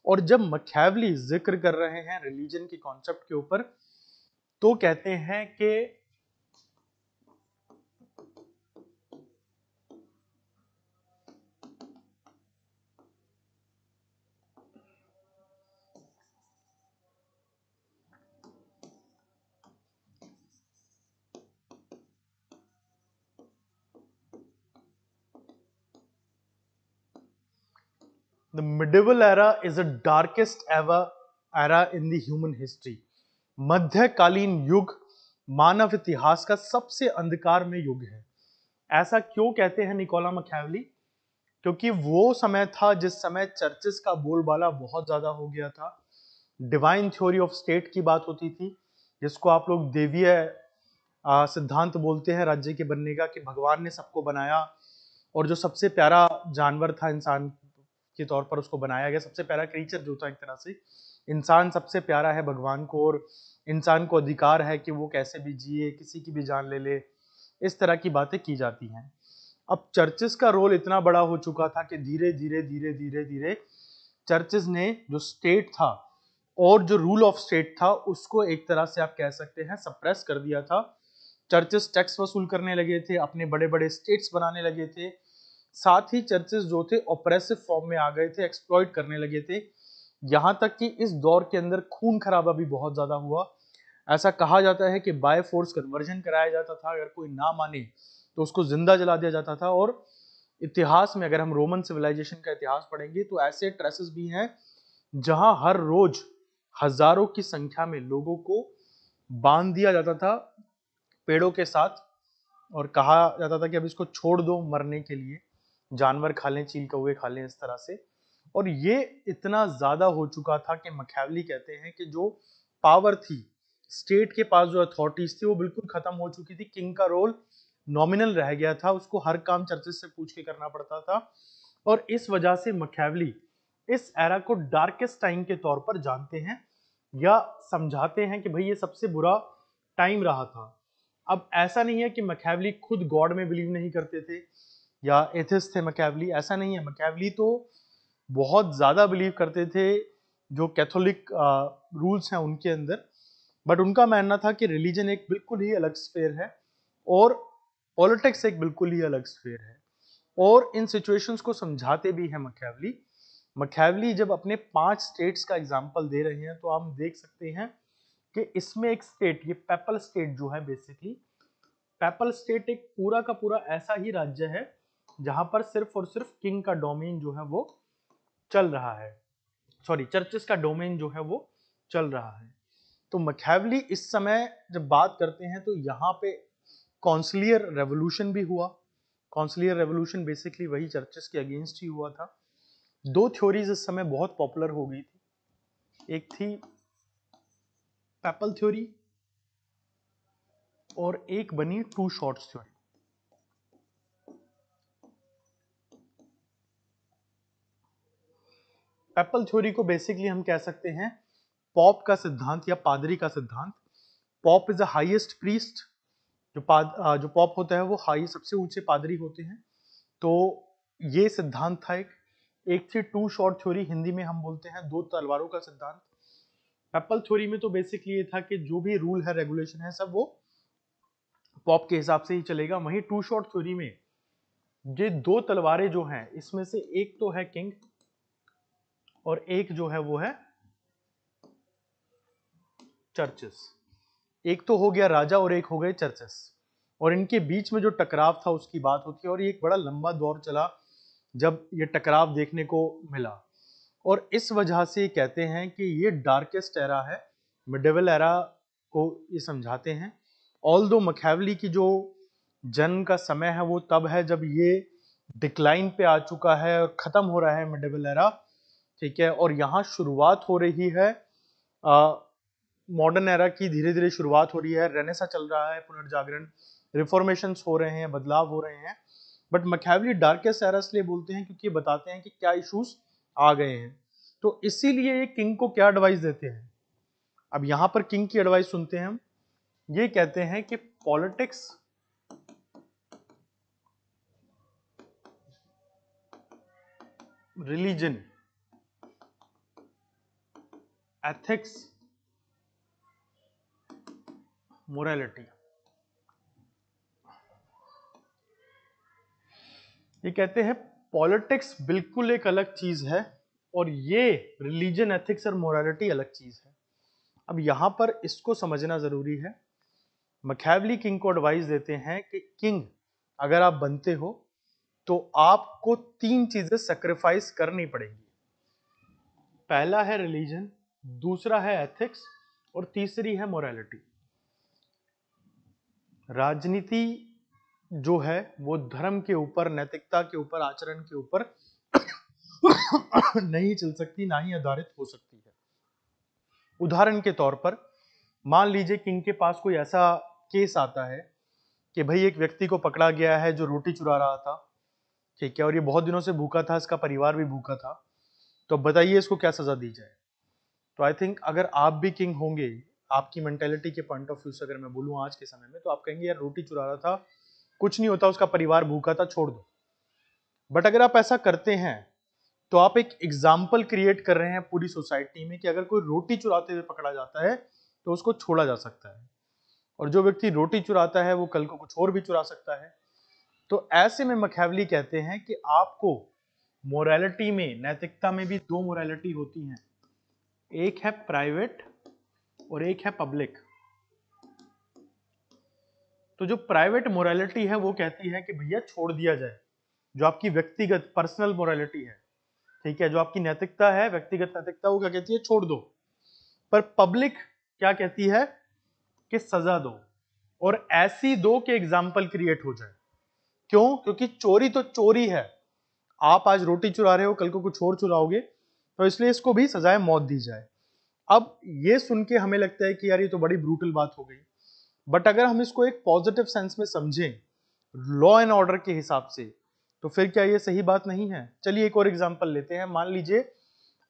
Speaker 1: और जब मैकियावेली जिक्र कर रहे हैं रिलीजन के कॉन्सेप्ट के ऊपर, तो कहते हैं कि The medieval era is the darkest ever era in the human history. मध्यकालीन युग मानव इतिहास का सबसे अंधकार में युग है। ऐसा क्यों कहते हैं निकोला मैकियावेली? क्योंकि वो समय था जिस समय चर्चेस का बोलबाला बहुत ज्यादा हो गया था। डिवाइन थ्योरी ऑफ स्टेट की बात होती थी, जिसको आप लोग देवीय सिद्धांत बोलते हैं राज्य के बनने का, कि भगवान ने सबको बनाया और जो सबसे प्यारा जानवर था इंसान के तौर पर उसको बनाया गया, सबसे प्यारा क्रीचर जो था, एक तरह से इंसान सबसे प्यारा है भगवान को, और इंसान को अधिकार है कि वो कैसे भी जिए, किसी की भी जान ले ले, इस तरह की बातें की जाती हैं। अब चर्चेस का रोल इतना बड़ा हो चुका था कि धीरे धीरे धीरे धीरे धीरे चर्चेस ने जो स्टेट था और जो रूल ऑफ स्टेट था उसको एक तरह से आप कह सकते हैं सप्रेस कर दिया था। चर्चेस टैक्स वसूल करने लगे थे, अपने बड़े बड़े स्टेट्स बनाने लगे थे, साथ ही चर्चेस जो थे ऑपरेसिव फॉर्म में आ गए थे, एक्सप्लॉइट करने लगे थे। यहां तक कि इस दौर के अंदर खून खराबा भी बहुत ज्यादा हुआ। ऐसा कहा जाता है कि बाय फोर्स कन्वर्जन कराया जाता था, अगर कोई ना माने तो उसको जिंदा जला दिया जाता था। और इतिहास में अगर हम रोमन सिविलाइजेशन का इतिहास पढ़ेंगे तो ऐसे ट्रेसेस भी हैं जहां हर रोज हजारों की संख्या में लोगों को बांध दिया जाता था पेड़ों के साथ, और कहा जाता था कि अब इसको छोड़ दो मरने के लिए, जानवर खा लें, चील कौवे खा लें, इस तरह से। और ये इतना ज्यादा हो चुका था कि मैकियावेली कहते हैं कि जो पावर थी स्टेट के पास, जो अथॉरिटीज थी, वो बिल्कुल खत्म हो चुकी थी। किंग का रोल नॉमिनल रह गया था, उसको हर काम चर्चेस से पूछ के करना पड़ता था। और इस वजह से मैकियावेली इस एरा को डार्केस्ट टाइम के तौर पर जानते हैं, या समझाते हैं कि भाई ये सबसे बुरा टाइम रहा था। अब ऐसा नहीं है कि मैकियावेली खुद गॉड में बिलीव नहीं करते थे या एथिस्ट थे मैकियावेली, ऐसा नहीं है। मैकियावेली तो बहुत ज्यादा बिलीव करते थे जो कैथोलिक रूल्स हैं उनके अंदर, बट उनका मानना था कि रिलीजन एक बिल्कुल ही अलग स्फेयर है और पॉलिटिक्स एक बिल्कुल ही अलग स्फेयर है। और इन सिचुएशंस को समझाते भी है मैकियावेली जब अपने 5 स्टेट्स का एग्जांपल दे रहे हैं, तो हम देख सकते हैं कि इसमें एक स्टेट, ये पेपल स्टेट जो है, बेसिकली पेपल स्टेट एक पूरा का पूरा ऐसा ही राज्य है जहां पर सिर्फ और सिर्फ किंग का डोमेन जो है वो चल रहा है, सॉरी चर्चेस का डोमेन जो है वो चल रहा है। तो मैकियावेली इस समय जब बात करते हैं तो यहाँ पे कॉन्सिलियर रेवोल्यूशन भी हुआ। कॉन्सिलियर रेवोल्यूशन बेसिकली वही चर्चेस के अगेंस्ट ही हुआ था। 2 थ्योरीज इस समय बहुत पॉपुलर हो गई थी, एक थी पेपल थ्योरी और एक बनी टू शॉर्ट्स थ्योरी। पेपल थ्योरी को बेसिकली हम कह सकते हैं पॉप का सिद्धांत या पादरी का सिद्धांत। Pop is the highest priest, जो पॉप होता है वो हाई सबसे ऊंचे पादरी होते हैं। तो ये सिद्धांत था एक थी टू शॉर्ट थ्योरी, हिंदी में हम बोलते हैं 2 तलवारों का सिद्धांत। पेपल थ्योरी में तो बेसिकली ये था कि जो भी रूल है, रेगुलेशन है, सब वो पॉप के हिसाब से ही चलेगा। वहीं टू शॉर्ट थ्योरी में ये 2 तलवारें जो हैं, इसमें से एक तो है किंग और एक जो है वो है चर्चेस। एक तो हो गया राजा और एक हो गए चर्चेस, और इनके बीच में जो टकराव था उसकी बात होती है। और ये एक बड़ा लंबा दौर चला जब ये टकराव देखने को मिला, और इस वजह से कहते हैं कि ये डार्केस्ट एरा है, मिडिवल एरा को ये समझाते हैं। ऑल्दो मैकियावेली की जो जन्म का समय है वो तब है जब ये डिक्लाइन पे आ चुका है और खत्म हो रहा है मिडिवल एरा, ठीक है, और यहाँ शुरुआत हो रही है मॉडर्न एरा की, धीरे धीरे शुरुआत हो रही है, रेनेसा चल रहा है, पुनर्जागरण, रिफॉर्मेशंस हो रहे हैं, बदलाव हो रहे हैं। बट मैकियावेली डार्केस्ट एरा इसलिए बोलते हैं क्योंकि बताते हैं कि क्या इश्यूज आ गए हैं। तो इसीलिए ये किंग को क्या एडवाइस देते हैं। अब यहां पर किंग की एडवाइस सुनते हैं हम। ये कहते हैं कि पॉलिटिक्स रिलीजन एथिक्स मोरालिटी, ये कहते हैं पॉलिटिक्स बिल्कुल एक अलग चीज है और ये रिलीजन एथिक्स और मोरालिटी अलग चीज है। अब यहां पर इसको समझना जरूरी है। मैकियावेली किंग को एडवाइस देते हैं कि किंग अगर आप बनते हो तो आपको 3 चीजें सेक्रीफाइस करनी पड़ेगी। पहला है रिलीजन, दूसरा है एथिक्स और तीसरी है मोरालिटी। राजनीति जो है वो धर्म के ऊपर, नैतिकता के ऊपर, आचरण के ऊपर नहीं चल सकती, ना ही आधारित हो सकती है। उदाहरण के तौर पर मान लीजिए किंग के पास कोई ऐसा केस आता है कि भाई एक व्यक्ति को पकड़ा गया है जो रोटी चुरा रहा था, ठीक है, और ये बहुत दिनों से भूखा था, इसका परिवार भी भूखा था, तो बताइए इसको क्या सजा दी जाए। तो आई थिंक अगर आप भी किंग होंगे, आपकी मेंटेलिटी के पॉइंट ऑफ व्यू से अगर मैं बोलूं आज के समय में, तो आप कहेंगे यार रोटी चुरा रहा था, कुछ नहीं होता, उसका परिवार भूखा था, छोड़ दो। बट अगर आप ऐसा करते हैं तो आप एक एग्जाम्पल क्रिएट कर रहे हैं पूरी सोसाइटी में कि अगर कोई रोटी चुराते हुए पकड़ा जाता है तो उसको छोड़ा जा सकता है, और जो व्यक्ति रोटी चुराता है वो कल को कुछ और भी चुरा सकता है। तो ऐसे में मैकियावेली कहते हैं कि आपको मोरालिटी में, नैतिकता में भी 2 मोरालिटी होती हैं, एक है प्राइवेट और एक है पब्लिक। तो जो प्राइवेट मोरालिटी है वो कहती है कि भैया छोड़ दिया जाए, जो आपकी व्यक्तिगत पर्सनल मोरालिटी है, ठीक है, जो आपकी नैतिकता है, व्यक्तिगत नैतिकता, वो क्या कहती है, छोड़ दो। पर पब्लिक क्या कहती है कि सजा दो, और ऐसी दो के एग्जाम्पल क्रिएट हो जाए। क्यों? क्योंकि चोरी तो चोरी है, आप आज रोटी चुरा रहे हो, कल को कुछ और चुराओगे, तो इसलिए इसको भी सजाए मौत दी जाए। अब ये सुन के हमें लगता है कि यार ये तो बड़ी ब्रूटल बात हो गई, बट अगर हम इसको एक पॉजिटिव सेंस में समझें, लॉ एंड ऑर्डर के हिसाब से, तो फिर क्या ये सही बात नहीं है। चलिए एक और एग्जांपल लेते हैं। मान लीजिए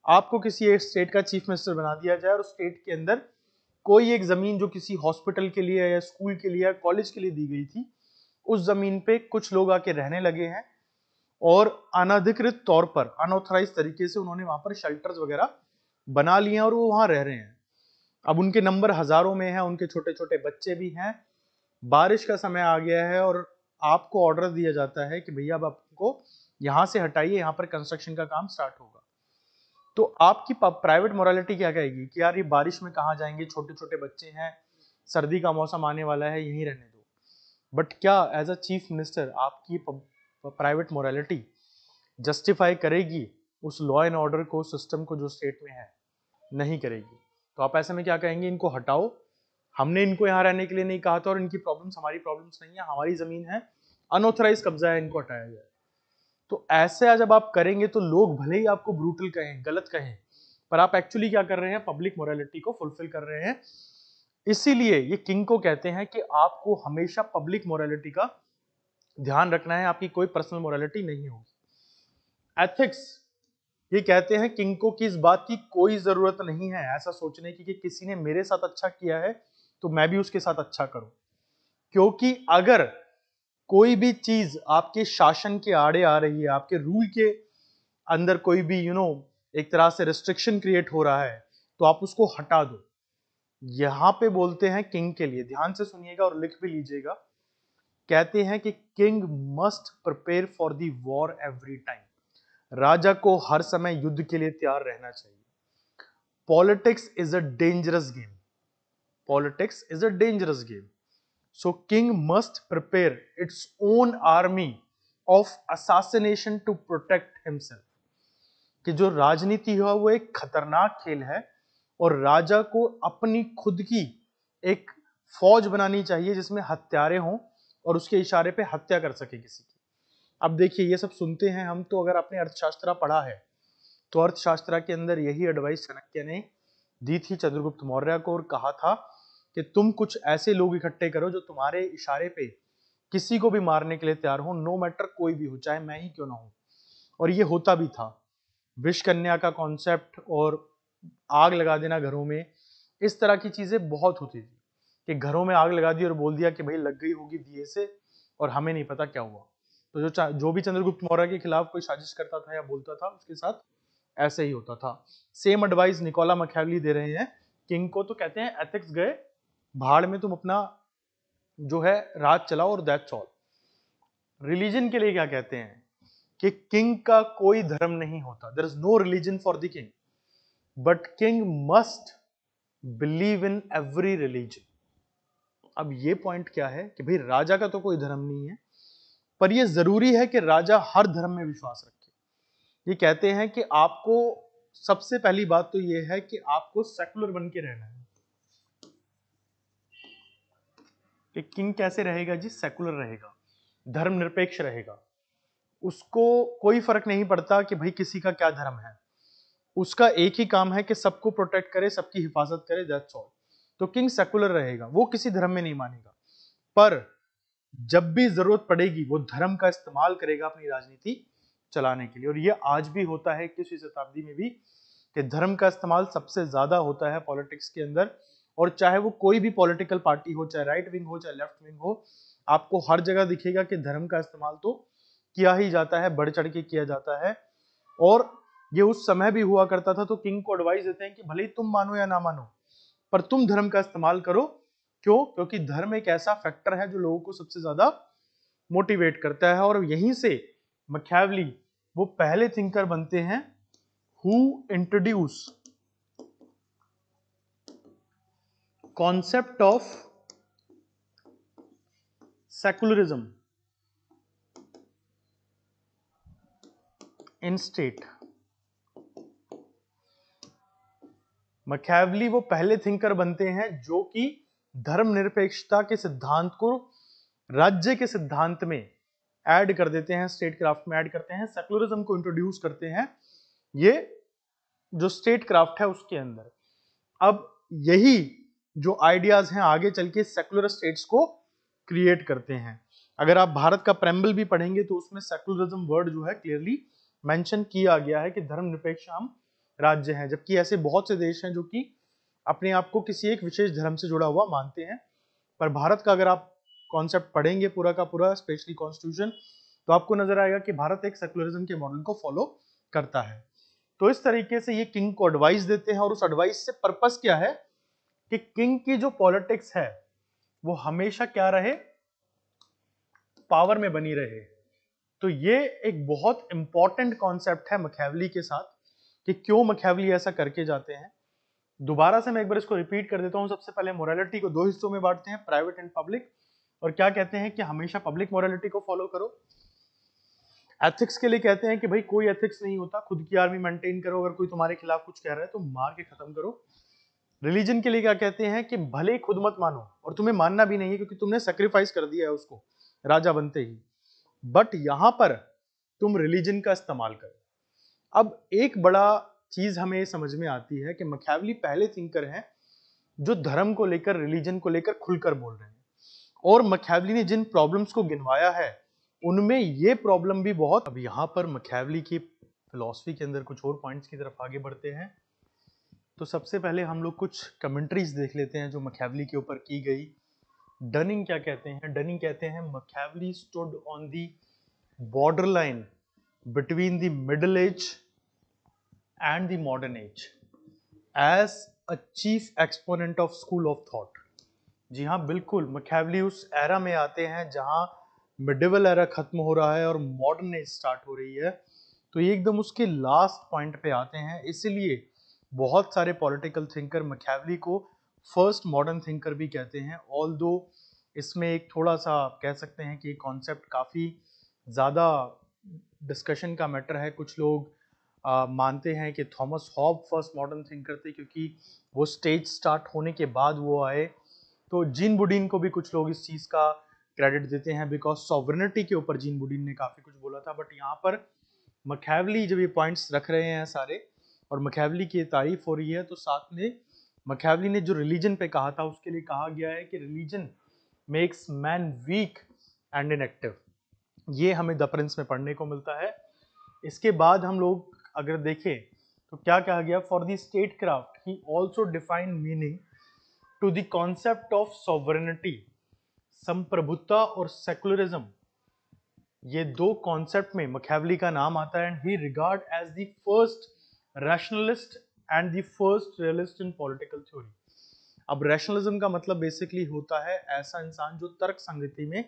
Speaker 1: आपको किसी एक स्टेट का चीफ मिनिस्टर बना दिया जाए और स्टेट के अंदर कोई एक जमीन जो किसी हॉस्पिटल के लिए या स्कूल के लिए या कॉलेज के लिए दी गई थी, उस जमीन पे कुछ लोग आके रहने लगे हैं और अनधिकृत तौर पर, अनऑथराइज तरीके से उन्होंने वहां पर शेल्टर्स वगैरह बना लिए हैं और वो वहां रह रहे हैं। अब उनके नंबर हजारों में है, उनके छोटे छोटे बच्चे भी हैं, बारिश का समय आ गया है और आपको ऑर्डर दिया जाता है कि भैया अब आपको यहां से हटाइए, यहां पर कंस्ट्रक्शन का काम स्टार्ट होगा। तो आपकी प्राइवेट मोरालिटी क्या कहेगी कि यार ये बारिश में कहां जाएंगे, छोटे छोटे बच्चे हैं, सर्दी का मौसम आने वाला है, यहीं रहने दो। बट क्या एज अ चीफ मिनिस्टर आपकी प्राइवेट मोरालिटी जस्टिफाई करेगी उस लॉ एंड ऑर्डर को, सिस्टम को जो स्टेट में है? नहीं करेगी। तो आप ऐसे में क्या कहेंगे, इनको हटाओ, हमने इनको यहाँ रहने के लिए नहीं कहा था और इनकी प्रॉब्लम्स हमारी प्रॉब्लम्स नहीं है, हमारी जमीन है, अनऑथराइज कब्जा है, इनको हटाया जाए। तो ऐसे जब आप करेंगे तो लोग भले ही आपको ब्रूटल कहें, गलत कहें, पर आप एक्चुअली क्या कर रहे हैं, पब्लिक मोरालिटी को फुलफिल कर रहे हैं। इसीलिए ये किंग को कहते हैं कि आपको हमेशा पब्लिक मोरालिटी का ध्यान रखना है, आपकी कोई पर्सनल मोरालिटी नहीं होगी। एथिक्स, ये कहते हैं किंग को कि इस बात की कोई जरूरत नहीं है ऐसा सोचने की कि किसी ने मेरे साथ अच्छा किया है तो मैं भी उसके साथ अच्छा करूं, क्योंकि अगर कोई भी चीज आपके शासन के आड़े आ रही है, आपके रूल के अंदर कोई भी एक तरह से रिस्ट्रिक्शन क्रिएट हो रहा है, तो आप उसको हटा दो। यहां पे बोलते हैं किंग के लिए, ध्यान से सुनिएगा और लिख भी लीजिएगा, कहते हैं कि king must prepare for the war every time, राजा को हर समय युद्ध के लिए तैयार रहना चाहिए। Politics is a dangerous game, politics is a dangerous game, so king must prepare its own army of assassination to protect himself. कि जो राजनीति है वो एक खतरनाक खेल है और राजा को अपनी खुद की एक फौज बनानी चाहिए जिसमें हत्यारे हों और उसके इशारे पे हत्या कर सके किसी की। अब देखिए ये सब सुनते हैं हम, तो अगर आपने अर्थशास्त्र पढ़ा है तो अर्थशास्त्र के अंदर यही एडवाइस चाणक्य ने दी थी चंद्रगुप्त मौर्य को और कहा था कि तुम कुछ ऐसे लोग इकट्ठे करो जो तुम्हारे इशारे पे किसी को भी मारने के लिए तैयार हो, नो मैटर कोई भी हो, चाहे मैं ही क्यों ना हूं। और ये होता भी था। विष कन्या का कॉन्सेप्ट और आग लगा देना घरों में, इस तरह की चीजें बहुत होती थी कि घरों में आग लगा दी और बोल दिया कि भाई लग गई होगी दिए से और हमें नहीं पता क्या हुआ। तो जो भी चंद्रगुप्त मौर्य के खिलाफ कोई साजिश करता था या बोलता था उसके साथ ऐसे ही होता था। सेम एडवाइस निकोला मैकियावेली दे रहे हैं किंग को। तो कहते हैं एथिक्स गए भाड़ में, तुम अपना जो है राज चलाओ और दैट्स ऑल। रिलीजन के लिए क्या कहते हैं कि किंग का कोई धर्म नहीं होता, there is no religion for the king, but king must believe in every religion. अब ये पॉइंट क्या है कि भाई राजा का तो कोई धर्म नहीं है, पर यह जरूरी है कि राजा हर धर्म में विश्वास रखे। ये कहते हैं कि आपको सबसे पहली बात तो यह है कि आपको सेकुलर बन के रहना है। कि किंग कैसे रहेगा जी? सेकुलर रहेगा, धर्मनिरपेक्ष रहेगा। उसको कोई फर्क नहीं पड़ता कि भाई किसी का क्या धर्म है, उसका एक ही काम है कि सबको प्रोटेक्ट करे, सबकी हिफाजत करे, दैट्स ऑल। तो किंग सेकुलर रहेगा, वो किसी धर्म में नहीं मानेगा, पर जब भी जरूरत पड़ेगी वो धर्म का इस्तेमाल करेगा अपनी राजनीति चलाने के लिए। और ये आज भी होता है 21वीं शताब्दी में भी कि धर्म का इस्तेमाल सबसे ज्यादा होता है पॉलिटिक्स के अंदर। और चाहे वो कोई भी पॉलिटिकल पार्टी हो, चाहे राइट विंग हो चाहे लेफ्ट विंग हो, आपको हर जगह दिखेगा कि धर्म का इस्तेमाल तो किया ही जाता है, बढ़ चढ़ के किया जाता है। और ये उस समय भी हुआ करता था। तो किंग को एडवाइस देते हैं कि भले ही तुम मानो या ना मानो, पर तुम धर्म का इस्तेमाल करो। क्यों? क्योंकि धर्म एक ऐसा फैक्टर है जो लोगों को सबसे ज्यादा मोटिवेट करता है। और यहीं से मैकियावेली वो पहले थिंकर बनते हैं who introduce concept of secularism in state. Machiavelli वो पहले थिंकर बनते हैं जो कि धर्मनिरपेक्षता के सिद्धांत को राज्य के सिद्धांत में ऐड कर देते हैं, स्टेट क्राफ्ट में ऐड करते हैं, सेकुलरिज्म को इंट्रोड्यूस करते हैं ये जो स्टेट क्राफ्ट है उसके अंदर। अब यही जो आइडियाज हैं आगे चल के सेकुलर स्टेट्स को क्रिएट करते हैं। अगर आप भारत का प्रेम्बल भी पढ़ेंगे तो उसमें सेकुलरिज्म वर्ड जो है क्लियरली मेंशन किया गया है कि धर्मनिरपेक्ष हम राज्य हैं। जबकि ऐसे बहुत से देश हैं जो कि अपने आप को किसी एक विशेष धर्म से जुड़ा हुआ मानते हैं, पर भारत का अगर आप कॉन्सेप्ट पढ़ेंगे पूरा का पूरा, स्पेशली कॉन्स्टिट्यूशन, तो आपको नजर आएगा कि भारत एक सेकुलरिज्म के मॉडल को फॉलो करता है। तो इस तरीके से ये किंग को एडवाइस देते हैं और उस एडवाइस से पर्पस क्या है कि किंग की जो पॉलिटिक्स है वो हमेशा क्या रहे? पावर में बनी रहे। तो ये एक बहुत इंपॉर्टेंट कॉन्सेप्ट है मैकियावेली के साथ कि क्यों मैकियावेली ऐसा करके जाते हैं। दोबारा से मैं एक बार इसको रिपीट कर देता हूं। सबसे पहले मोरालिटी को दो हिस्सों में बांटते हैं, प्राइवेट एंड पब्लिक। और क्या कहते हैं कि हमेशा पब्लिक मोरालिटी को फॉलो करो। एथिक्स के लिए कहते हैं कि भाई कोई एथिक्स नहीं होता, खुद की आर्मी मेंटेन करो, अगर कोई तुम्हारे खिलाफ कुछ कह रहा है तो मार के खत्म करो। रिलीजन के लिए क्या कहते हैं कि भले ही खुद मत मानो, और तुम्हें मानना भी नहीं है क्योंकि तुमने सेक्रीफाइस कर दिया है उसको राजा बनते ही, बट यहां पर तुम रिलीजन का इस्तेमाल करो। अब एक बड़ा चीज हमें समझ में आती है कि मैकियावेली पहले थिंकर हैं जो धर्म को लेकर, रिलीजन को लेकर खुलकर बोल रहे हैं। और मैकियावेली ने जिन प्रॉब्लम्स को गिनवाया है उनमें ये प्रॉब्लम भी बहुत। अब यहां पर मैकियावेली की फिलॉसफी के अंदर कुछ और पॉइंट्स की तरफ आगे बढ़ते हैं। तो सबसे पहले हम लोग कुछ कमेंट्रीज देख लेते हैं जो मैकियावेली के ऊपर की गई। डनिंग क्या कहते हैं? डनिंग कहते हैं Machiavelli stood on the border line between the middle age and the modern age as a chief exponent of school of thought. जी हाँ, बिल्कुल, मैकियावेली उस एरा में आते हैं जहां मिडिवल एरा खत्म हो रहा है और मॉडर्न एज स्टार्ट हो रही है। तो ये एकदम उसके लास्ट पॉइंट पे आते हैं। इसलिए बहुत सारे पॉलिटिकल थिंकर मैकियावेली को फर्स्ट मॉडर्न थिंकर भी कहते हैं। ऑल्दो इसमें एक थोड़ा सा कह सकते हैं कि कॉन्सेप्ट काफ़ी ज़्यादा डिस्कशन का मैटर है। कुछ लोग मानते हैं कि Thomas hob first modern thinker थे क्योंकि वो स्टेज स्टार्ट होने के बाद वो आए। तो जीन बुडीन को भी कुछ लोग इस चीज़ का क्रेडिट देते हैं बिकॉज सॉवरेनिटी के ऊपर जीन बुडीन ने काफ़ी कुछ बोला था। बट यहाँ पर मखैवली जब ये पॉइंट्स रख रहे हैं सारे और मखैवली की तारीफ हो रही है, तो साथ में मखैवली ने जो रिलीजन पे कहा था उसके लिए कहा गया है कि religion makes man weak and inactive. ये हमें द प्रिंस में पढ़ने को मिलता है। इसके बाद हम लोग अगर देखें तो क्या कहा गया, for the statecraft he also define meaning to the concept of sovereignty. संप्रभुता और सेकुलरिज्म, ये दो कॉन्सेप्ट में मखैवली का नाम आता है। And he regard as the first rationalist and the first realist in political theory. अब रैशनलिज्म का मतलब बेसिकली होता है ऐसा इंसान जो तर्क संगति में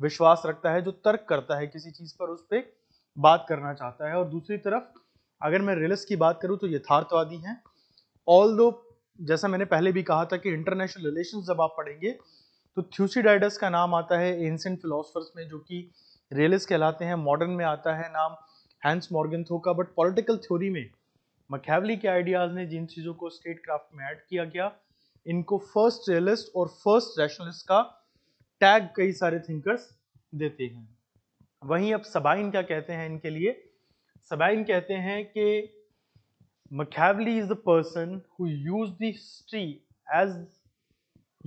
Speaker 1: विश्वास रखता है, जो तर्क करता है किसी चीज पर, उस पर बात करना चाहता है। और दूसरी तरफ अगर मैं रियलिस्ट की बात करूं तो यथार्थवादी हैं। ऑल्दो जैसा मैंने पहले भी कहा था कि इंटरनेशनल रिलेशंस जब आप पढ़ेंगे तो थ्यूसिडाइडस का नाम आता है एंशिएंट फिलोसफर्स में, जो कि रियलिस्ट कहलाते हैं। मॉडर्न में आता है नाम हैंस मॉर्गनथो का। बट पॉलिटिकल थ्योरी में मखैवली के आइडियाज ने जिन चीजों को स्टेट क्राफ्ट में ऐड किया गया, इनको फर्स्ट रियलिस्ट और फर्स्ट रैशनलिस्ट का टैग कई सारे थिंकर्स देते हैं। वहीं अब सबाइन क्या कहते हैं इनके लिए? सबाइन कहते हैं कि Machiavelli is the person who used the history as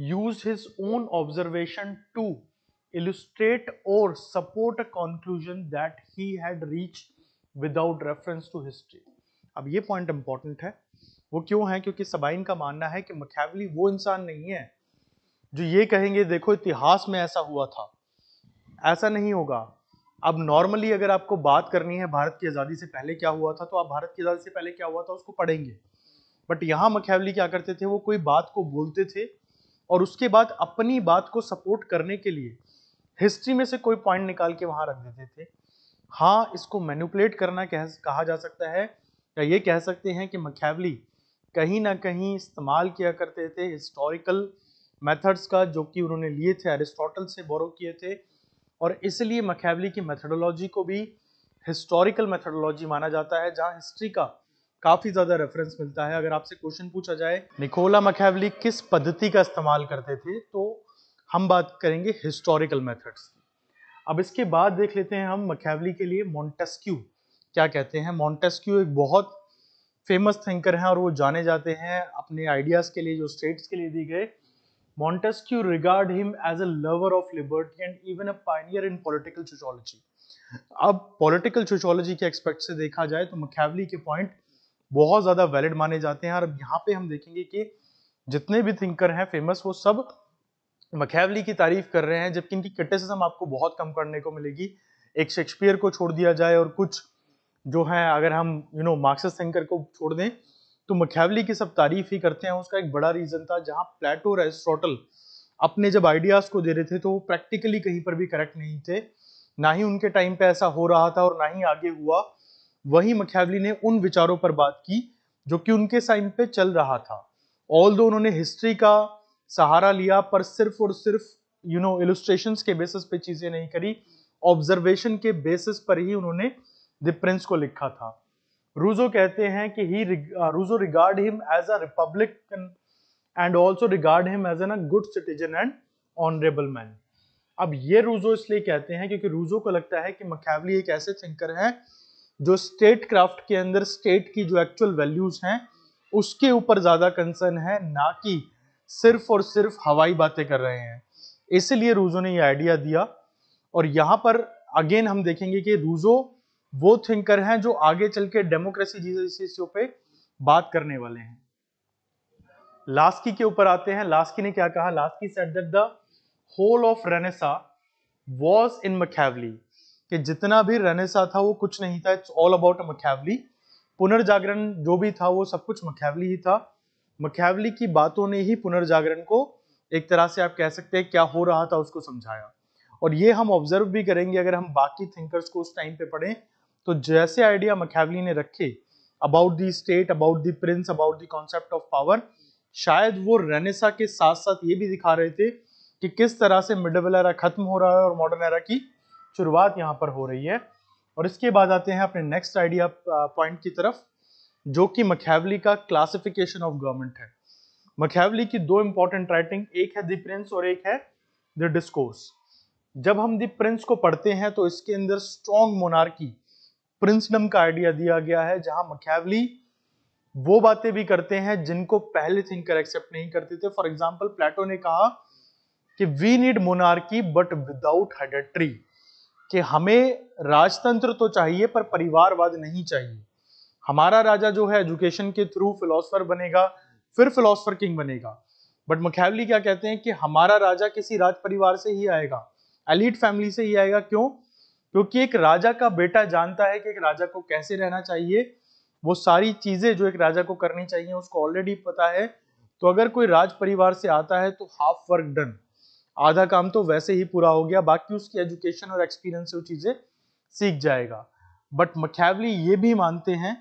Speaker 1: used his own observation to illustrate or support a conclusion that he had reached without reference to history। अब ये पॉइंट इंपॉर्टेंट है। वो क्यों है? क्योंकि सबाइन का मानना है कि मखैवली वो इंसान नहीं है जो ये कहेंगे देखो इतिहास में ऐसा हुआ था। ऐसा नहीं होगा। अब नॉर्मली अगर आपको बात करनी है भारत की आज़ादी से पहले क्या हुआ था, तो आप भारत की आज़ादी से पहले क्या हुआ था उसको पढ़ेंगे। बट यहाँ मखैवली क्या करते थे, वो कोई बात को बोलते थे और उसके बाद अपनी बात को सपोर्ट करने के लिए हिस्ट्री में से कोई पॉइंट निकाल के वहां रख देते थे। हाँ, इसको मैनिपुलेट करना कहा जा सकता है, या ये कह सकते हैं कि मखैवली कहीं ना कहीं इस्तेमाल किया करते थे हिस्टोरिकल मेथड्स का, जो कि उन्होंने लिए थे अरिस्टोटल से बोरो किए थे। और इसलिए मखैवली की मेथोडोलॉजी को भी हिस्टोरिकल मेथोडोलॉजी माना जाता है, जहां हिस्ट्री का काफी ज्यादा रेफरेंस मिलता है। अगर आपसे क्वेश्चन पूछा जाए निकोला मखैवली किस पद्धति का इस्तेमाल करते थे, तो हम बात करेंगे हिस्टोरिकल मेथड्स। अब इसके बाद देख लेते हैं हम मखैवली के लिए मॉन्टेस्क्यू क्या कहते हैं। मॉन्टेस्क्यू एक बहुत फेमस थिंकर हैं और वो जाने जाते हैं अपने आइडियाज के लिए जो स्टेट्स के लिए दी गए। Montesquieu regard him as a lover of liberty and even a pioneer in political sociology। अब पॉलिटिकल सोशियोलॉजी के एक्सपेक्ट से देखा जाए तो मखैवली के पॉइंट बहुत ज्यादा वैलिड माने जाते हैं। और अब यहाँ पे हम देखेंगे कि जितने भी थिंकर हैं फेमस, वो सब मखैवली की तारीफ कर रहे हैं, जबकि इनकी क्रिटिसिज्म आपको बहुत कम करने को मिलेगी। एक शेक्सपियर को छोड़ दिया जाए और कुछ जो है अगर हम मार्क्सिस्ट थिंकर को छोड़ दें तो मखैवली की सब तारीफ ही करते हैं। उसका एक बड़ा रीजन था, जहां प्लेटो और एरिस्टोटल अपने जब आइडियाज को दे रहे थे तो वो प्रैक्टिकली कहीं पर भी करेक्ट नहीं थे, ना ही उनके टाइम पे ऐसा हो रहा था और ना ही आगे हुआ। वहीं मखैवली ने उन विचारों पर बात की जो कि उनके टाइम पे चल रहा था। ऑल्दो उन्होंने हिस्ट्री का सहारा लिया, पर सिर्फ और सिर्फ इलस्ट्रेशंस के बेसिस पे चीजें नहीं करी, ऑब्जर्वेशन के बेसिस पर ही उन्होंने द प्रिंस को लिखा था। रूजो कहते हैं कि Rousseau regard him as a republican and also regard him as an good citizen and honourable man. अब ये रूजो इसलिए कहते हैं क्योंकि रूजो को लगता है कि मखैवली एक ऐसे थिंकर हैं जो स्टेट क्राफ्ट के अंदर स्टेट की जो एक्चुअल वैल्यूज हैं उसके ऊपर ज्यादा कंसर्न है, ना कि सिर्फ और सिर्फ हवाई बातें कर रहे हैं। इसलिए रूजो ने ये आइडिया दिया। और यहां पर अगेन हम देखेंगे कि रूजो वो थिंकर हैं जो आगे चल के डेमोक्रेसी जैसी चीजों पे बात करने वाले हैं। लास्की के ऊपर आते हैं। लास्की ने क्या कहा? Laski said that the whole of Renaissance was in Machiavelli, कि जितना भी रेनेसा था वो कुछ नहीं था, इट्स ऑल अबाउट मखैवली। पुनर्जागरण जो भी था वो सब कुछ मखैवली ही था। मखैवली की बातों ने ही पुनर्जागरण को एक तरह से आप कह सकते हैं क्या हो रहा था उसको समझाया। और ये हम ऑब्जर्व भी करेंगे अगर हम बाकी थिंकर्स को उस टाइम पे पढ़ें, तो जैसे आइडिया मखैवली ने रखे about the state, about the Prince, about the concept of power, शायद वो रेनेसा के साथ साथ ये भी दिखा रहे थे कि किस तरह से मिडिवल एरा खत्म हो रहा है और मॉडर्न एरा की शुरुआत यहाँ पर हो रही है। और इसके बाद आते हैं अपने नेक्स्ट आइडिया पॉइंट की तरफ, जो कि मखैवली का क्लासिफिकेशन ऑफ गवर्नमेंट है। मखैवली की दो इंपॉर्टेंट राइटिंग, एक है द प्रिंस और एक है द डिस्कोर्स। जब हम द प्रिंस को पढ़ते हैं तो इसके अंदर स्ट्रॉन्ग मोनार्की, प्रिंसडम का आइडिया दिया गया है, जहां मैकियावेली वो बातें भी करते हैं जिनको पहले थिंकर एक्सेप्ट नहीं करते थे। फॉर एग्जाम्पल प्लेटो ने कहा कि we need monarchy but without hereditary, कि हमें राजतंत्र तो चाहिए पर परिवारवाद नहीं चाहिए। हमारा राजा जो है एजुकेशन के थ्रू फिलोसफर बनेगा, फिर फिलोसफर किंग बनेगा। बट मैकियावेली क्या कहते हैं कि हमारा राजा किसी राज परिवार से ही आएगा, एलीट फैमिली से ही आएगा। क्यों? क्योंकि एक राजा का बेटा जानता है कि एक राजा को कैसे रहना चाहिए, वो सारी चीजें जो एक राजा को करनी चाहिए उसको ऑलरेडी पता है। तो अगर कोई राज परिवार से आता है तो हाफ वर्क डन, आधा काम तो वैसे ही पूरा हो गया, बाकी उसकी एजुकेशन और एक्सपीरियंस से वो चीजें सीख जाएगा। बट मैकियावेली ये भी मानते हैं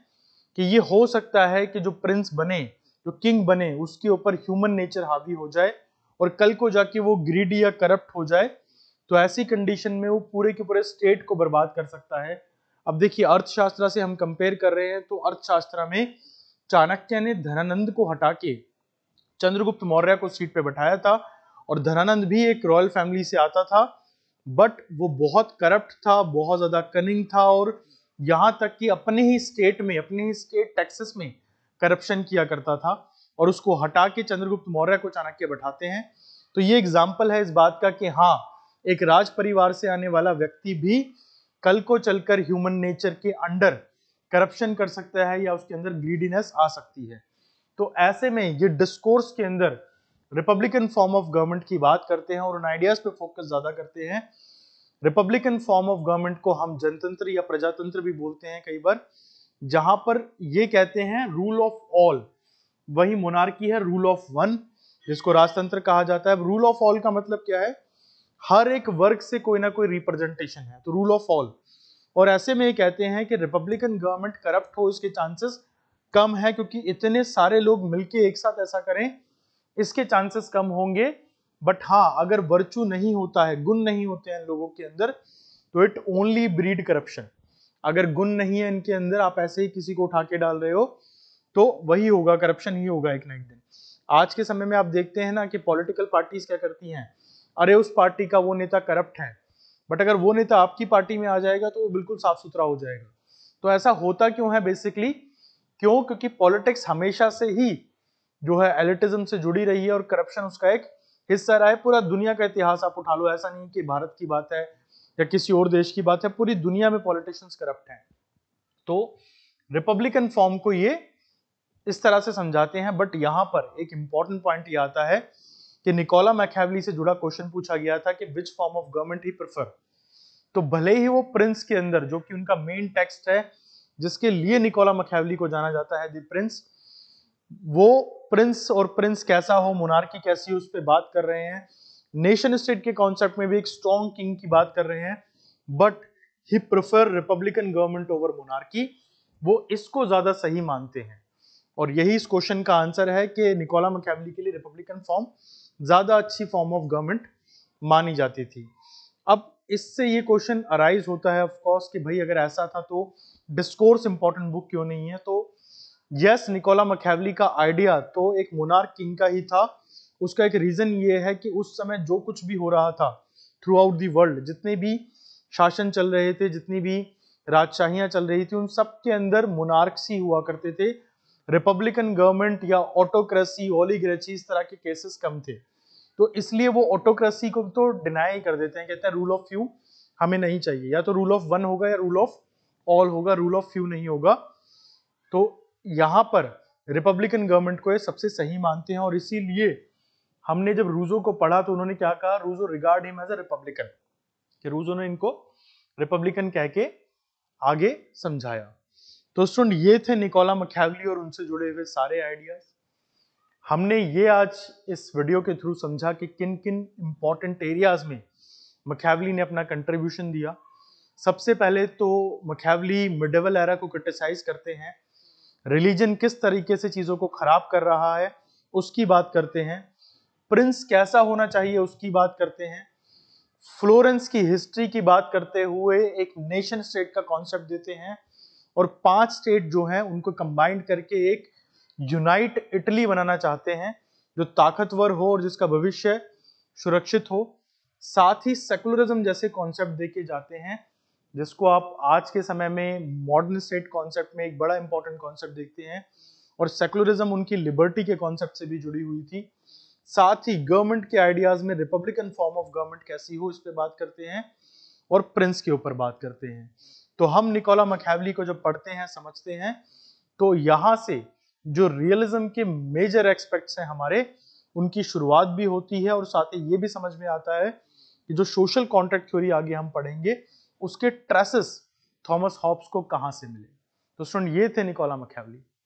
Speaker 1: कि ये हो सकता है कि जो प्रिंस बने, जो किंग बने, उसके ऊपर ह्यूमन नेचर हावी हो जाए और कल को जाके वो ग्रीडी या करप्ट हो जाए, तो ऐसी कंडीशन में वो पूरे के पूरे स्टेट को बर्बाद कर सकता है। अब देखिए, अर्थशास्त्र से हम कंपेयर कर रहे हैं तो अर्थशास्त्र में चाणक्य ने धनानंद को हटा के चंद्रगुप्त मौर्य को सीट पे बैठाया था, और धनानंद भी एक रॉयल फैमिली से आता था, बट वो बहुत करप्ट था, बहुत ज्यादा कनिंग था, और यहां तक कि अपने ही स्टेट में, अपने ही स्टेट टेक्सास में करप्शन किया करता था, और उसको हटा के चंद्रगुप्त मौर्य को चाणक्य बैठाते हैं। तो ये एग्जाम्पल है इस बात का कि हाँ, एक राज परिवार से आने वाला व्यक्ति भी कल को चलकर ह्यूमन नेचर के अंडर करप्शन कर सकता है या उसके अंदर ग्रीडीनेस आ सकती है। तो ऐसे में ये डिस्कोर्स के अंदर रिपब्लिकन फॉर्म ऑफ गवर्नमेंट की बात करते हैं और उन आइडियाज पे फोकस ज्यादा करते हैं। रिपब्लिकन फॉर्म ऑफ गवर्नमेंट को हम जनतंत्र या प्रजातंत्र भी बोलते हैं कई बार, जहां पर ये कहते हैं रूल ऑफ ऑल, वही मोनार्की है रूल ऑफ वन, जिसको राजतंत्र कहा जाता है। रूल ऑफ ऑल का मतलब क्या है? हर एक वर्ग से कोई ना कोई रिप्रेजेंटेशन है, तो रूल ऑफ ऑल। और ऐसे में ये कहते हैं कि रिपब्लिकन गवर्नमेंट करप्ट हो इसके चांसेस कम है, क्योंकि इतने सारे लोग मिलके एक साथ ऐसा करें इसके चांसेस कम होंगे। बट हाँ, अगर वर्चू नहीं होता है, गुण नहीं होते हैं लोगों के अंदर, तो इट ओनली ब्रीड करप्शन। अगर गुण नहीं है इनके अंदर, आप ऐसे ही किसी को उठा के डाल रहे हो, तो वही होगा, करप्शन ही होगा एक ना एक दिन। आज के समय में आप देखते हैं ना कि पॉलिटिकल पार्टीज क्या करती हैं, अरे उस पार्टी का वो नेता करप्ट है, बट अगर वो नेता आपकी पार्टी में आ जाएगा तो वो बिल्कुल साफ सुथरा हो जाएगा। तो ऐसा होता क्यों है? बेसिकली क्यों? क्योंकि पॉलिटिक्स हमेशा से ही जो है एलिटिज्म से जुड़ी रही है और करप्शन उसका एक हिस्सा रहा है। पूरा दुनिया का इतिहास आप उठा लो, ऐसा नहीं कि भारत की बात है या किसी और देश की बात है, पूरी दुनिया में पॉलिटिशियंस करप्ट हैं। तो रिपब्लिकन फॉर्म को ये इस तरह से समझाते हैं। बट यहां पर एक इंपॉर्टेंट पॉइंट ये आता है कि निकोला मैकियावेली से जुड़ा क्वेश्चन पूछा गया था कि which form of government he prefer. तो भले ही वो प्रिंस के अंदर, जो कि उनका मेन टेक्स्ट है जिसके लिए निकोला मैकियावेली को जाना जाता है, द प्रिंस, वो प्रिंस और प्रिंस कैसा हो, मोनार्की कैसी हो, उस पर बात कर रहे हैं। नेशन स्टेट के कॉन्सेप्ट में भी एक स्ट्रॉन्ग किंग की बात कर रहे हैं, but he prefer Republican government over monarchy. वो इसको ज्यादा सही मानते हैं, और यही इस क्वेश्चन का आंसर है कि निकोला मैकियावेली के लिए रिपब्लिकन फॉर्म ज्यादा अच्छी फॉर्म ऑफ गवर्नमेंट मानी जाती थी। अब इससे ये क्वेश्चन अराइज होता है ऑफ कोर्स कि भाई अगर ऐसा था तो डिस्कोर्स इंपॉर्टेंट बुक क्यों नहीं है? तो यस, निकोला मैकियावेली का आइडिया तो एक मोनार्क किंग का ही था। उसका एक रीजन ये है कि उस समय जो कुछ भी हो रहा था थ्रू आउट दी वर्ल्ड, जितने भी शासन चल रहे थे, जितनी भी राजशाहियां चल रही थी, उन सब के अंदर मोनार्क्स ही हुआ करते थे। रिपब्लिकन गवर्नमेंट या ऑटोक्रेसी, ओलिगरेसी, इस तरह के केसेस कम थे। तो इसलिए वो ऑटोक्रेसी को तो डिनाई कर देते हैं, कहते हैं रूल ऑफ फ्यू हमें नहीं चाहिए, या तो रूल ऑफ वन होगा या रूल ऑफ ऑल होगा, रूल ऑफ फ्यू नहीं होगा। तो यहां पर रिपब्लिकन गवर्नमेंट को ये सबसे सही मानते हैं, और इसीलिए हमने जब रूजो को पढ़ा तो उन्होंने क्या कहा, Rousseau regard him as a republican, कि रूजो ने इनको रिपब्लिकन कह के आगे समझाया। तो स्टूडेंट, ये थे निकोला मैकियावेली और उनसे जुड़े हुए सारे आइडियाज। हमने ये आज इस वीडियो के थ्रू समझा कि किन किन इंपॉर्टेंट एरियाज में मैकियावेली ने अपना कंट्रीब्यूशन दिया। सबसे पहले तो मैकियावेली मिडिवल एरा को क्रिटिसाइज करते हैं, रिलीजन किस तरीके से चीजों को खराब कर रहा है उसकी बात करते हैं, प्रिंस कैसा होना चाहिए उसकी बात करते हैं, फ्लोरेंस की हिस्ट्री की बात करते हुए एक नेशन स्टेट का कॉन्सेप्ट देते हैं, और 5 स्टेट जो हैं उनको कंबाइंड करके एक यूनाइट इटली बनाना चाहते हैं, जो ताकतवर हो और जिसका भविष्य सुरक्षित हो। साथ ही सेकुलरिज्म जैसे कॉन्सेप्ट देके जाते हैं जिसको आप आज के समय में मॉडर्न स्टेट कॉन्सेप्ट में एक बड़ा इंपॉर्टेंट कॉन्सेप्ट देखते हैं, और सेकुलरिज्म उनकी लिबर्टी के कॉन्सेप्ट से भी जुड़ी हुई थी। साथ ही गवर्नमेंट के आइडियाज में रिपब्लिकन फॉर्म ऑफ गवर्नमेंट कैसी हो, इस पे बात करते हैं, और प्रिंस के ऊपर बात करते हैं। तो हम निकोला मैकियावेली को जब पढ़ते हैं, समझते हैं, तो यहां से जो रियलिज्म के मेजर एस्पेक्ट्स हैं हमारे, उनकी शुरुआत भी होती है, और साथ ही ये भी समझ में आता है कि जो सोशल कॉन्ट्रैक्ट थ्योरी आगे हम पढ़ेंगे, उसके ट्रेसेस थॉमस हॉब्स को कहां से मिले। तो स्टूडेंट, ये थे निकोला मैकियावेली।